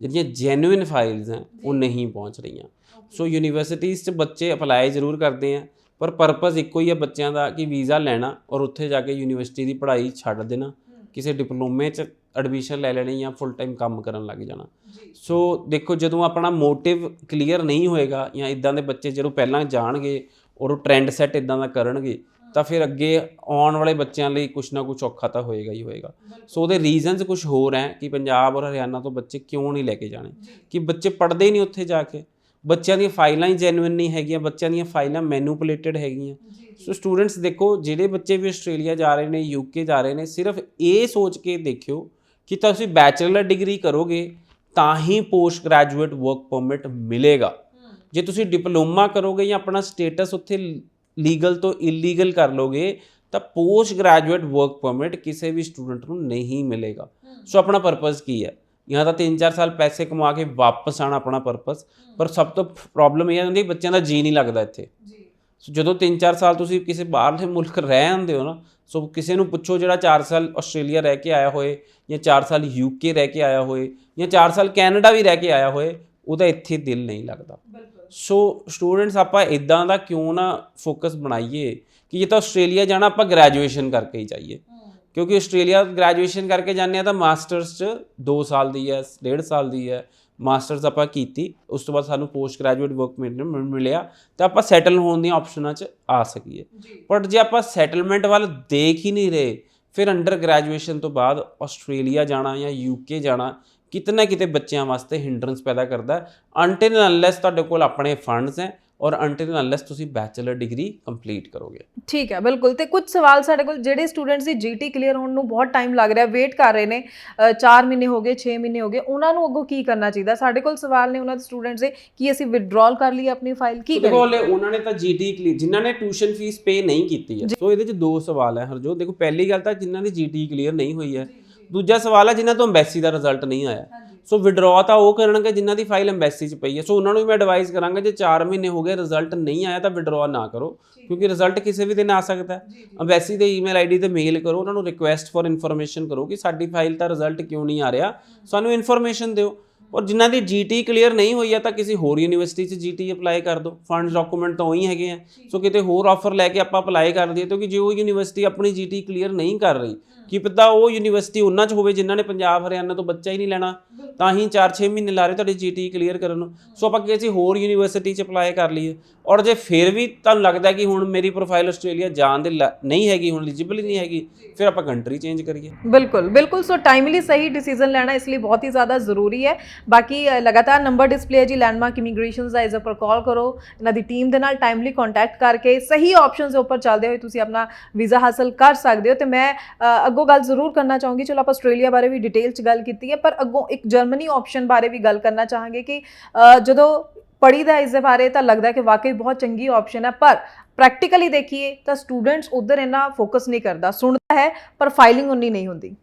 ਜਿਹੜੀਆਂ ਜੈਨੂਇਨ ਫਾਈਲਸ ਹੈ ਉਹ ਨਹੀਂ ਪਹੁੰਚ ਰਹੀਆਂ। ਸੋ ਯੂਨੀਵਰਸਿਟੀਜ਼ 'ਚ ਬੱਚੇ ਅਪਲਾਈ ਜ਼ਰੂਰ ਕਰਦੇ ਆ, ਪਰ ਪਰਪਸ ਇੱਕੋ ਹੀ ਹੈ ਬੱਚਿਆਂ ਦਾ ਕਿ ਵੀਜ਼ਾ ਲੈਣਾ ਔਰ ਉੱਥੇ ਜਾ ਕੇ ਯੂਨੀਵਰਸਿਟੀ ਦੀ ਪੜ੍ਹਾਈ ਛੱਡ ਦੇਣਾ, ਕਿਸੇ ਡਿਪਲੋਮੇ 'ਚ ਐਡਮਿਸ਼ਨ ਲੈ ਲੈਣੀ ਜਾਂ ਫੁੱਲ ਟਾਈਮ ਕੰਮ ਕਰਨ ਲੱਗ ਜਾਣਾ। ਸੋ ਦੇਖੋ, ਜਦੋਂ ਆਪਣਾ ਮੋਟਿਵ ਕਲੀਅਰ ਨਹੀਂ ਹੋਏਗਾ ਜਾਂ ਇੱਦਾਂ ਦੇ ਬੱਚੇ ਜਦੋਂ ਪਹਿਲਾਂ ਜਾਣਗੇ ਔਰ ਉਹ ਟਰੈਂਡ ਸੈੱਟ ਇੱਦਾਂ ਦਾ ਕਰਨਗੇ ਤਾਂ ਫਿਰ ਅੱਗੇ ਆਉਣ ਵਾਲੇ ਬੱਚਿਆਂ ਲਈ ਕੁਛ ਨਾ ਕੁਛ ਔਖਾ ਤਾਂ ਹੋਏਗਾ ਹੀ ਹੋਏਗਾ। ਸੋ ਉਹਦੇ ਰੀਜ਼ਨਸ ਕੁਛ ਹੋਰ ਹੈ ਕਿ ਪੰਜਾਬ ਔਰ ਹਰਿਆਣਾ ਤੋਂ ਬੱਚੇ ਕਿਉਂ ਨਹੀਂ ਲੈ ਕੇ ਜਾਣੇ, ਕਿ ਬੱਚੇ ਪੜ੍ਹਦੇ ਹੀ ਨਹੀਂ ਉੱਥੇ ਜਾ ਕੇ, ਬੱਚਿਆਂ ਦੀਆਂ ਫਾਈਲਾਂ ਹੀ ਜੈਨੂਇਨ ਨਹੀਂ ਹੈਗੀਆਂ, ਬੱਚਿਆਂ ਦੀਆਂ ਫਾਈਲਾਂ ਮੈਨੂਪੂਲੇਟਡ ਹੈਗੀਆਂ। ਸੋ ਸਟੂਡੈਂਟਸ ਦੇਖੋ, ਜਿਹੜੇ ਬੱਚੇ ਵੀ ਆਸਟ੍ਰੇਲੀਆ ਜਾ ਰਹੇ ਨੇ, ਯੂਕੇ ਜਾ ਰਹੇ ਨੇ, ਸਿਰਫ ਇਹ ਸੋਚ ਕੇ ਦੇਖਿਓ ਕਿ ਤੁਸੀਂ ਬੈਚਲਰ ਡਿਗਰੀ ਕਰੋਗੇ ਤਾਂ ਹੀ ਪੋਸਟ ਗ੍ਰੈਜੂਏਟ ਵਰਕ ਪਰਮਿਟ ਮਿਲੇਗਾ। ਜੇ ਤੁਸੀਂ ਡਿਪਲੋਮਾ ਕਰੋਗੇ ਜਾਂ ਆਪਣਾ ਸਟੇਟਸ ਉੱਥੇ ਲੀਗਲ ਤੋਂ ਇਲੀਗਲ ਕਰ ਲੋਗੇ ਤਾਂ ਪੋਸਟ ਗ੍ਰੈਜੂਏਟ ਵਰਕ ਪਰਮਿਟ ਕਿਸੇ ਵੀ ਸਟੂਡੈਂਟ ਨੂੰ ਨਹੀਂ ਮਿਲੇਗਾ। ਸੋ ਆਪਣਾ ਪਰਪਸ ਕੀ ਹੈ? ਜਾਂ ਤਾਂ 3-4 ਸਾਲ ਪੈਸੇ ਕਮਾ ਕੇ ਵਾਪਸ ਆਉਣਾ ਆਪਣਾ ਪਰਪਸ, ਪਰ ਸਭ ਤੋਂ ਪ੍ਰੋਬਲਮ ਇਹ ਹੁੰਦੀ ਬੱਚਿਆਂ ਦਾ ਜੀ ਨਹੀਂ ਲੱਗਦਾ ਇੱਥੇ। ਸੋ ਜਦੋਂ 3-4 ਸਾਲ ਤੁਸੀਂ ਕਿਸੇ ਬਾਹਰਲੇ ਮੁਲਕ ਰਹਿ ਆਉਂਦੇ ਹੋ ਨਾ, ਸੋ ਕਿਸੇ ਨੂੰ ਪੁੱਛੋ ਜਿਹੜਾ 4 ਸਾਲ ਆਸਟ੍ਰੇਲੀਆ ਰਹਿ ਕੇ ਆਇਆ ਹੋਏ ਜਾਂ 4 ਸਾਲ ਯੂਕੇ ਰਹਿ ਕੇ ਆਇਆ ਹੋਏ ਜਾਂ 4 ਸਾਲ ਕੈਨੇਡਾ ਵੀ ਰਹਿ ਕੇ ਆਇਆ ਹੋਏ, ਉਹਦਾ ਇੱਥੇ ਦਿਲ ਨਹੀਂ ਲੱਗਦਾ। ਸੋ ਸਟੂਡੈਂਟਸ ਆਪਾਂ ਇੱਦਾਂ ਦਾ ਕਿਉਂ ਨਾ ਫੋਕਸ ਬਣਾਈਏ ਕਿ ਜੇ ਤਾਂ ਆਸਟ੍ਰੇਲੀਆ ਜਾਣਾ ਆਪਾਂ ਗ੍ਰੈਜੂਏਸ਼ਨ ਕਰਕੇ ਹੀ ਜਾਈਏ, ਕਿਉਂਕਿ ਆਸਟ੍ਰੇਲੀਆ ਗ੍ਰੈਜੂਏਸ਼ਨ ਕਰਕੇ ਜਾਂਦੇ ਹਾਂ ਤਾਂ ਮਾਸਟਰਸ 'ਚ 2 ਸਾਲ ਦੀ ਹੈ, 1.5 ਸਾਲ ਦੀ ਹੈ। ਮਾਸਟਰਸ ਆਪਾਂ ਕੀਤੀ, ਉਸ ਤੋਂ ਬਾਅਦ ਸਾਨੂੰ ਪੋਸਟ ਗ੍ਰੈਜੂਏਟ ਵਰਕ ਮਿਲਿਆ ਤਾਂ ਆਪਾਂ ਸੈਟਲ ਹੋਣ ਦੀਆਂ ਆਪਸ਼ਨਾਂ 'ਚ ਆ ਸਕੀਏ। ਬਟ ਜੇ ਆਪਾਂ ਸੈਟਲਮੈਂਟ ਵੱਲ ਦੇਖ ਹੀ ਨਹੀਂ ਰਹੇ, ਫਿਰ ਅੰਡਰ ਗ੍ਰੈਜੂਏਸ਼ਨ ਤੋਂ ਬਾਅਦ ਆਸਟ੍ਰੇਲੀਆ ਜਾਣਾ ਜਾਂ ਯੂਕੇ ਜਾਣਾ ਕਿਤੇ ਨਾ ਕਿਤੇ ਬੱਚਿਆਂ ਵਾਸਤੇ ਹਿੰਡਰੈਂਸ ਪੈਦਾ ਕਰਦਾ, ਅਨਟਿਲ ਅਨਲੈਸ ਤੁਹਾਡੇ ਕੋਲ ਆਪਣੇ ਫੰਡਸ ਹੈ ਔਰ ਅਨਟਿਲ ਅਨਲੈਸ ਤੁਸੀਂ ਬੈਚਲਰ ਡਿਗਰੀ ਕੰਪਲੀਟ ਕਰੋਗੇ। ਠੀਕ ਹੈ, ਬਿਲਕੁਲ। ਤੇ ਕੁਝ ਸਵਾਲ ਸਾਡੇ ਕੋਲ ਜਿਹੜੇ ਸਟੂਡੈਂਟਸ ਦੀ ਜੀਟੀ ਕਲੀਅਰ ਹੋਣ ਨੂੰ ਬਹੁਤ ਟਾਈਮ ਲੱਗ ਰਿਹਾ, ਵੇਟ ਕਰ ਰਹੇ ਨੇ, 4 ਮਹੀਨੇ ਹੋ ਗਏ, 6 ਮਹੀਨੇ ਹੋ ਗਏ, ਉਹਨਾਂ ਨੂੰ ਅੱਗੋਂ ਕੀ ਕਰਨਾ ਚਾਹੀਦਾ? ਸਾਡੇ ਕੋਲ ਸਵਾਲ ਨੇ ਉਹਨਾਂ ਦੇ ਸਟੂਡੈਂਟਸ ਦੇ ਕਿ ਅਸੀਂ ਵਿਦਡਰਾਅਲ ਕਰ ਲਈਏ ਆਪਣੀ ਫਾਈਲ, ਕੀ ਕਰੀਏ? ਉਹਨਾਂ ਨੇ ਤਾਂ ਜੀਟੀ ਕਲੀਅਰ, ਜਿਨ੍ਹਾਂ ਨੇ ਟਿਊਸ਼ਨ ਫੀਸ ਪੇ ਨਹੀਂ ਕੀਤੀ ਹੈ। ਸੋ ਇਹਦੇ 'ਚ 2 ਸਵਾਲ ਹੈ ਹਰਜੋਤ। ਦੇਖੋ, ਪਹਿਲੀ ਗੱਲ ਤਾਂ ਜਿਨ੍ਹਾਂ ਦੀ ਜੀਟੀ ਕਲੀਅਰ ਨਹੀਂ ਹੋਈ ਹੈ, ਦੂਜਾ ਸਵਾਲ ਹੈ ਜਿਨ੍ਹਾਂ ਤੋਂ ਅੰਬੈਸੀ ਦਾ ਰਿਜ਼ਲਟ ਨਹੀਂ ਆਇਆ। ਸੋ ਵਿਡਰਾਅ ਤਾਂ ਉਹ ਕਰਨਗੇ ਜਿਨ੍ਹਾਂ ਦੀ ਫਾਈਲ ਅੰਬੈਸੀ 'ਚ ਪਈ ਹੈ। ਸੋ ਉਹਨਾਂ ਨੂੰ ਵੀ ਮੈਂ ਐਡਵਾਈਸ ਕਰਾਂਗਾ, ਜੇ 4 ਮਹੀਨੇ ਹੋ ਗਏ ਰਿਜ਼ਲਟ ਨਹੀਂ ਆਇਆ ਤਾਂ ਵਿਡਰਾਅ ਨਾ ਕਰੋ, ਕਿਉਂਕਿ ਰਿਜ਼ਲਟ ਕਿਸੇ ਵੀ ਦਿਨ ਆ ਸਕਦਾ ਹੈ। ਅੰਬੈਸੀ ਦੇ ਈਮੇਲ ਆਈਡੀ ਤੇ ਮੇਲ ਕਰੋ, ਉਹਨਾਂ ਨੂੰ ਰਿਕੁਐਸਟ ਫॉर ਇਨਫੋਰਮੇਸ਼ਨ ਕਰੋ ਕਿ ਸਾਡੀ ਫਾਈਲ ਦਾ ਰਿਜ਼ਲਟ ਕਿਉਂ ਨਹੀਂ ਆ ਰਿਹਾ, ਸਾਨੂੰ ਇਨਫੋਰਮੇਸ਼ਨ ਦਿਓ। ਔਰ ਜਿਨ੍ਹਾਂ ਦੀ ਜੀਟੀ ਕਲੀਅਰ ਨਹੀਂ ਹੋਈ ਆ ਤਾਂ ਕਿਸੇ ਹੋਰ ਯੂਨੀਵਰਸਿਟੀ 'ਚ ਜੀਟੀ ਅਪਲਾਈ ਕਰ ਦਿਓ, ਫੰਡਸ ਡਾਕੂਮੈਂਟ ਤਾਂ ਉਹੀ ਹੈਗੇ ਆ। ਸੋ ਕਿਤੇ ਹੋਰ ਆਫਰ ਲੈ ਕੇ ਆਪਾਂ ਅਪਲਾਈ ਕਰ ਦਈਏ, ਕਿਉਂਕਿ ਜੇ ਉਹ ਯੂਨੀਵਰਸਿਟੀ ਆਪਣੀ ਜੀਟੀ ਕਲੀਅਰ ਨਹੀਂ ਕਰ ਰਹੀ, ਕੀ ਪਤਾ ਉਹ ਯੂਨੀਵਰਸਿਟੀ ਉਹਨਾਂ 'ਚ ਹੋਵੇ ਜਿਨ੍ਹਾਂ ਨੇ ਪੰਜਾਬ ਹਰਿਆਣਾ ਤੋਂ ਬੱਚਾ ਹੀ ਨਹੀਂ ਲੈਣਾ, ਤਾਂ ਹੀ 4-6 ਮਹੀਨੇ ਲਾ ਰਹੇ ਤੁਹਾਡੀ ਜੀਟੀ ਕਲੀਅਰ ਕਰਨ ਨੂੰ। ਸੋ ਆਪਾਂ ਕਿਸੇ ਹੋਰ ਯੂਨੀਵਰਸਿਟੀ 'ਚ ਅਪਲਾਈ ਕਰ ਲਈਏ। ਔਰ ਜੇ ਫਿਰ ਵੀ ਤੁਹਾਨੂੰ ਲੱਗਦਾ ਕਿ ਹੁਣ ਮੇਰੀ ਪ੍ਰੋਫਾਈਲ ਆਸਟ੍ਰੇਲੀਆ ਜਾਣ ਦੇ ਨਹੀਂ ਹੈਗੀ, ਹੁਣ ਐਲੀਜੀਬਲ ਹੀ ਨਹੀਂ ਹੈਗੀ, ਫਿਰ ਆਪਾਂ ਕੰਟਰੀ ਚੇਂਜ ਕਰੀਏ। ਬਿਲਕੁਲ ਬਿਲकुल। ਸੋ ਟਾਈਮਲੀ ਸਹੀ ਡਿਸੀਜਨ ਲੈਣਾ ਇਸ ਲਈ ਬਹੁਤ ਹੀ ਜ਼ਿਆਦਾ ਜ਼ਰੂਰੀ ਹੈ। ਬਾਕੀ ਲਗਾਤਾਰ ਨੰਬਰ ਡਿਸਪਲੇ ਹੈ ਜੀ ਲੈਂਡਮਾਰਕ ਇਮੀਗ੍ਰੇਸ਼ਨਸ ਦਾ, ਇਸ ਉੱਪਰ ਕਾਲ ਕਰੋ, ਇਹਨਾਂ ਦੀ ਟੀਮ ਦੇ ਨਾਲ ਟਾਈਮਲੀ ਕੰਟੈਕਟ ਕਰਕੇ ਸਹੀ ਆਪਸ਼ਨਸ ਦੇ ਉੱਪਰ ਚੱਲਦੇ ਹੋਏ ਤੁਸੀਂ ਆਪਣਾ ਵੀਜ਼ਾ ਹਾਸਲ ਕਰ ਸਕਦੇ ਹੋ। ਤੇ ਮੈਂ ਅੱਗੋਂ ਗੱਲ ਜ਼ਰੂਰ ਕਰਨਾ ਚਾਹੂੰਗੀ, ਚਲੋ ਆਪਾਂ ਆਸਟ੍ਰੇਲੀਆ ਬਾਰੇ ਵੀ ਡਿਟੇਲ 'ਚ ਗੱਲ ਕੀਤੀ ਹੈ, ਪਰ ਅੱਗੋਂ ਇੱਕ ਜਰਮਨੀ ਆਪਸ਼ਨ ਬਾਰੇ ਵੀ ਗੱਲ ਕਰਨਾ ਚਾਹਾਂਗੇ ਕਿ ਜਦੋਂ ਪੜ੍ਹੀਦਾ ਇਸ ਦੇ ਬਾਰੇ ਤਾਂ ਲੱਗਦਾ ਕਿ ਵਾਕਈ ਬਹੁਤ ਚੰਗੀ ਆਪਸ਼ਨ ਹੈ, ਪਰ ਪ੍ਰੈਕਟੀਕਲੀ ਦੇਖੀਏ ਤਾਂ ਸਟੂਡੈਂਟਸ ਉਧਰ ਇੰਨਾ ਫੋਕਸ ਨਹੀਂ ਕਰਦਾ, ਸੁਣਦਾ ਹੈ ਪਰ ਫਾਈਲਿੰਗ ਉਨੀ ਨਹੀਂ ਹੁੰਦੀ।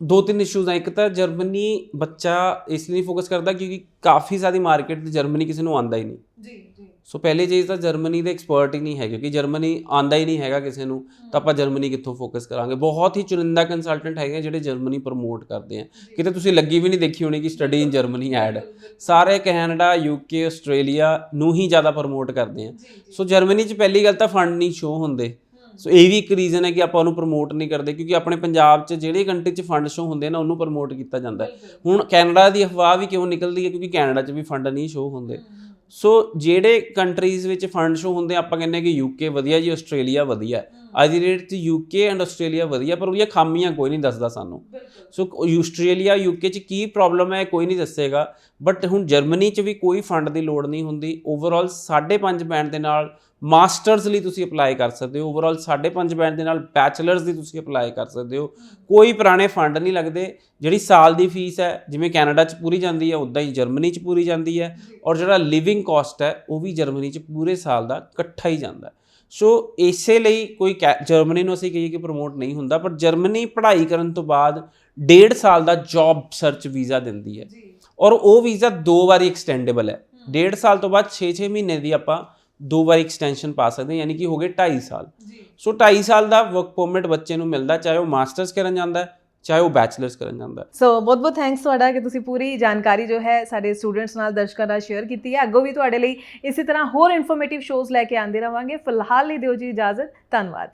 2-3 ਇਸ਼ੂਜ਼ ਆ। ਇੱਕ ਤਾਂ ਜਰਮਨੀ ਬੱਚਾ ਇਸ ਲਈ ਫੋਕਸ ਕਰਦਾ ਕਿਉਂਕਿ ਕਾਫੀ ਸਾਰੀ ਮਾਰਕੀਟ 'ਚ ਜਰਮਨੀ ਕਿਸੇ ਨੂੰ ਆਉਂਦਾ ਹੀ ਨਹੀਂ ਜੀ। ਸੋ ਪਹਿਲੀ ਚੀਜ਼ ਤਾਂ ਜਰਮਨੀ ਦੇ ਐਕਸਪਰਟ ਹੀ ਨਹੀਂ ਹੈ, ਕਿਉਂਕਿ ਜਰਮਨੀ ਆਉਂਦਾ ਹੀ ਨਹੀਂ ਹੈਗਾ ਕਿਸੇ ਨੂੰ, ਤਾਂ ਆਪਾਂ ਜਰਮਨੀ ਕਿੱਥੋਂ ਫੋਕਸ ਕਰਾਂਗੇ। ਬਹੁਤ ਹੀ ਚੁਣਿੰਦਾ ਕੰਸਲਟੈਂਟ ਹੈਗੇ ਜਿਹੜੇ ਜਰਮਨੀ ਪ੍ਰਮੋਟ ਕਰਦੇ ਆ, ਕਿਤੇ ਤੁਸੀਂ ਲੱਗੀ ਵੀ ਨਹੀਂ ਦੇਖੀ ਹੋਣੀ ਕਿ ਸਟੱਡੀ ਇਨ ਜਰਮਨੀ ਐਡ, ਸਾਰੇ ਕੈਨੇਡਾ, ਯੂਕੇ, ਆਸਟ੍ਰੇਲੀਆ ਨੂੰ ਹੀ ਜ਼ਿਆਦਾ ਪ੍ਰਮੋਟ ਕਰਦੇ ਆ। ਸੋ ਜਰਮਨੀ 'ਚ ਪਹਿਲੀ ਗੱਲ ਤਾਂ ਫੰਡ ਨਹੀਂ ਸ਼ੋ ਹੁੰਦੇ। ਸੋ ਇਹ ਵੀ ਇੱਕ ਰੀਜ਼ਨ ਹੈ ਕਿ ਆਪਾਂ ਉਹਨੂੰ ਪ੍ਰਮੋਟ ਨਹੀਂ ਕਰਦੇ, ਕਿਉਂਕਿ ਆਪਣੇ ਪੰਜਾਬ 'ਚ ਜਿਹੜੇ ਕੰਟਰੀ 'ਚ ਫੰਡ ਸ਼ੋ ਹੁੰਦੇ ਨਾ ਉਹਨੂੰ ਪ੍ਰਮੋਟ ਕੀਤਾ ਜਾਂਦਾ। ਹੁਣ ਕੈਨੇਡਾ ਦੀ ਅਫਵਾਹ ਵੀ ਕਿਉਂ ਨਿਕਲਦੀ ਹੈ, ਕਿਉਂਕਿ ਕੈਨੇਡਾ 'ਚ ਵੀ ਫੰਡ ਨਹੀਂ ਸ਼ੋ ਹੁੰਦੇ। ਸੋ ਜਿਹੜੇ ਕੰਟਰੀਜ਼ ਵਿੱਚ ਫੰਡ ਸ਼ੋ ਹੁੰਦੇ ਆਪਾਂ ਕਹਿੰਦੇ ਕਿ ਯੂਕੇ ਵਧੀਆ ਜੀ, ਆਸਟ੍ਰੇਲੀਆ ਵਧੀਆ। ਅੱਜ ਦੀ ਡੇਟ 'ਚ ਯੂਕੇ ਐਂਡ ਆਸਟ੍ਰੇਲੀਆ ਵਧੀਆ, ਪਰ ਉਹਦੀਆਂ ਖਾਮੀਆਂ ਕੋਈ ਨਹੀਂ ਦੱਸਦਾ ਸਾਨੂੰ। ਸੋ ਆਸਟ੍ਰੇਲੀਆ ਯੂਕੇ 'ਚ ਕੀ ਪ੍ਰੋਬਲਮ ਹੈ ਕੋਈ ਨਹੀਂ ਦੱਸੇਗਾ, ਬਟ ਹੁਣ ਜਰਮਨੀ 'ਚ ਵੀ ਕੋਈ ਫੰਡ ਦੀ ਲੋੜ ਨਹੀਂ ਹੁੰਦੀ। ਓਵਰਆਲ 5.5 ਬੈਂਡ ਦੇ ਨਾਲ ਮਾਸਟਰਸ ਲਈ ਤੁਸੀਂ ਅਪਲਾਈ ਕਰ ਸਕਦੇ ਹੋ, ਓਵਰਆਲ 5.5 ਬੈਂਡ ਦੇ ਨਾਲ ਬੈਚਲਰਸ ਦੀ ਤੁਸੀਂ ਅਪਲਾਈ ਕਰ ਸਕਦੇ ਹੋ। ਕੋਈ ਪੁਰਾਣੇ ਫੰਡ ਨਹੀਂ ਲੱਗਦੇ। ਜਿਹੜੀ ਸਾਲ ਦੀ ਫੀਸ ਹੈ ਜਿਵੇਂ ਕੈਨੇਡਾ 'ਚ ਪੂਰੀ ਜਾਂਦੀ ਹੈ ਉੱਦਾਂ ਹੀ ਜਰਮਨੀ 'ਚ ਪੂਰੀ ਜਾਂਦੀ ਹੈ, ਔਰ ਜਿਹੜਾ ਲਿਵਿੰਗ ਕਾਸਟ ਹੈ ਉਹ ਵੀ ਜਰਮਨੀ 'ਚ ਪੂਰੇ ਸਾਲ ਦਾ ਇਕੱਠਾ ਹੀ ਜਾਂਦਾ। ਸੋ ਇਸੇ ਲਈ ਕੋਈ ਜਰਮਨੀ ਨੂੰ ਅਸੀਂ ਕਹੀਏ ਕਿ ਪ੍ਰਮੋਟ ਨਹੀਂ ਹੁੰਦਾ, ਪਰ ਜਰਮਨੀ ਪੜ੍ਹਾਈ ਕਰਨ ਤੋਂ ਬਾਅਦ 1.5 ਸਾਲ ਦਾ ਜੌਬ ਸਰਚ ਵੀਜ਼ਾ ਦਿੰਦੀ ਹੈ, ਔਰ ਉਹ ਵੀਜ਼ਾ 2 ਵਾਰੀ ਐਕਸਟੈਂਡੇਬਲ ਹੈ। 1.5 ਸਾਲ ਤੋਂ ਬਾਅਦ 6-6 ਮਹੀਨੇ ਦੀ ਆਪਾਂ 2 ਵਾਰੀ ਐਕਸਟੈਂਸ਼ਨ ਪਾ ਸਕਦੇ ਹਾਂ, ਯਾਨੀ ਕਿ ਹੋ ਗਏ 2.5 ਸਾਲ। ਸੋ 2.5 ਸਾਲ ਦਾ ਵਰਕ ਪਰਮਿਟ ਬੱਚੇ ਨੂੰ ਮਿਲਦਾ, ਚਾਹੇ ਉਹ ਮਾਸਟਰਸ ਕਰਨ ਜਾਂਦਾ ਚਾਹੇ ਉਹ ਬੈਚਲਰਸ ਕਰਨ ਜਾਂਦਾ। ਸੋ ਬਹੁਤ ਬਹੁਤ ਥੈਂਕਸ ਤੁਹਾਡਾ ਕਿ ਤੁਸੀਂ ਪੂਰੀ ਜਾਣਕਾਰੀ ਜੋ ਹੈ ਸਾਡੇ ਸਟੂਡੈਂਟਸ ਨਾਲ, ਦਰਸ਼ਕਾਂ ਨਾਲ ਸ਼ੇਅਰ ਕੀਤੀ ਹੈ। ਅੱਗੋਂ ਵੀ ਤੁਹਾਡੇ ਲਈ ਇਸੇ ਤਰ੍ਹਾਂ ਹੋਰ ਇਨਫੋਰਮੇਟਿਵ ਸ਼ੋਜ਼ ਲੈ ਕੇ ਆਉਂਦੇ ਰਵਾਂਗੇ। ਫਿਲਹਾਲ ਲਈ ਦਿਓ ਜੀ ਇਜਾਜ਼ਤ, ਧੰਨਵਾਦ।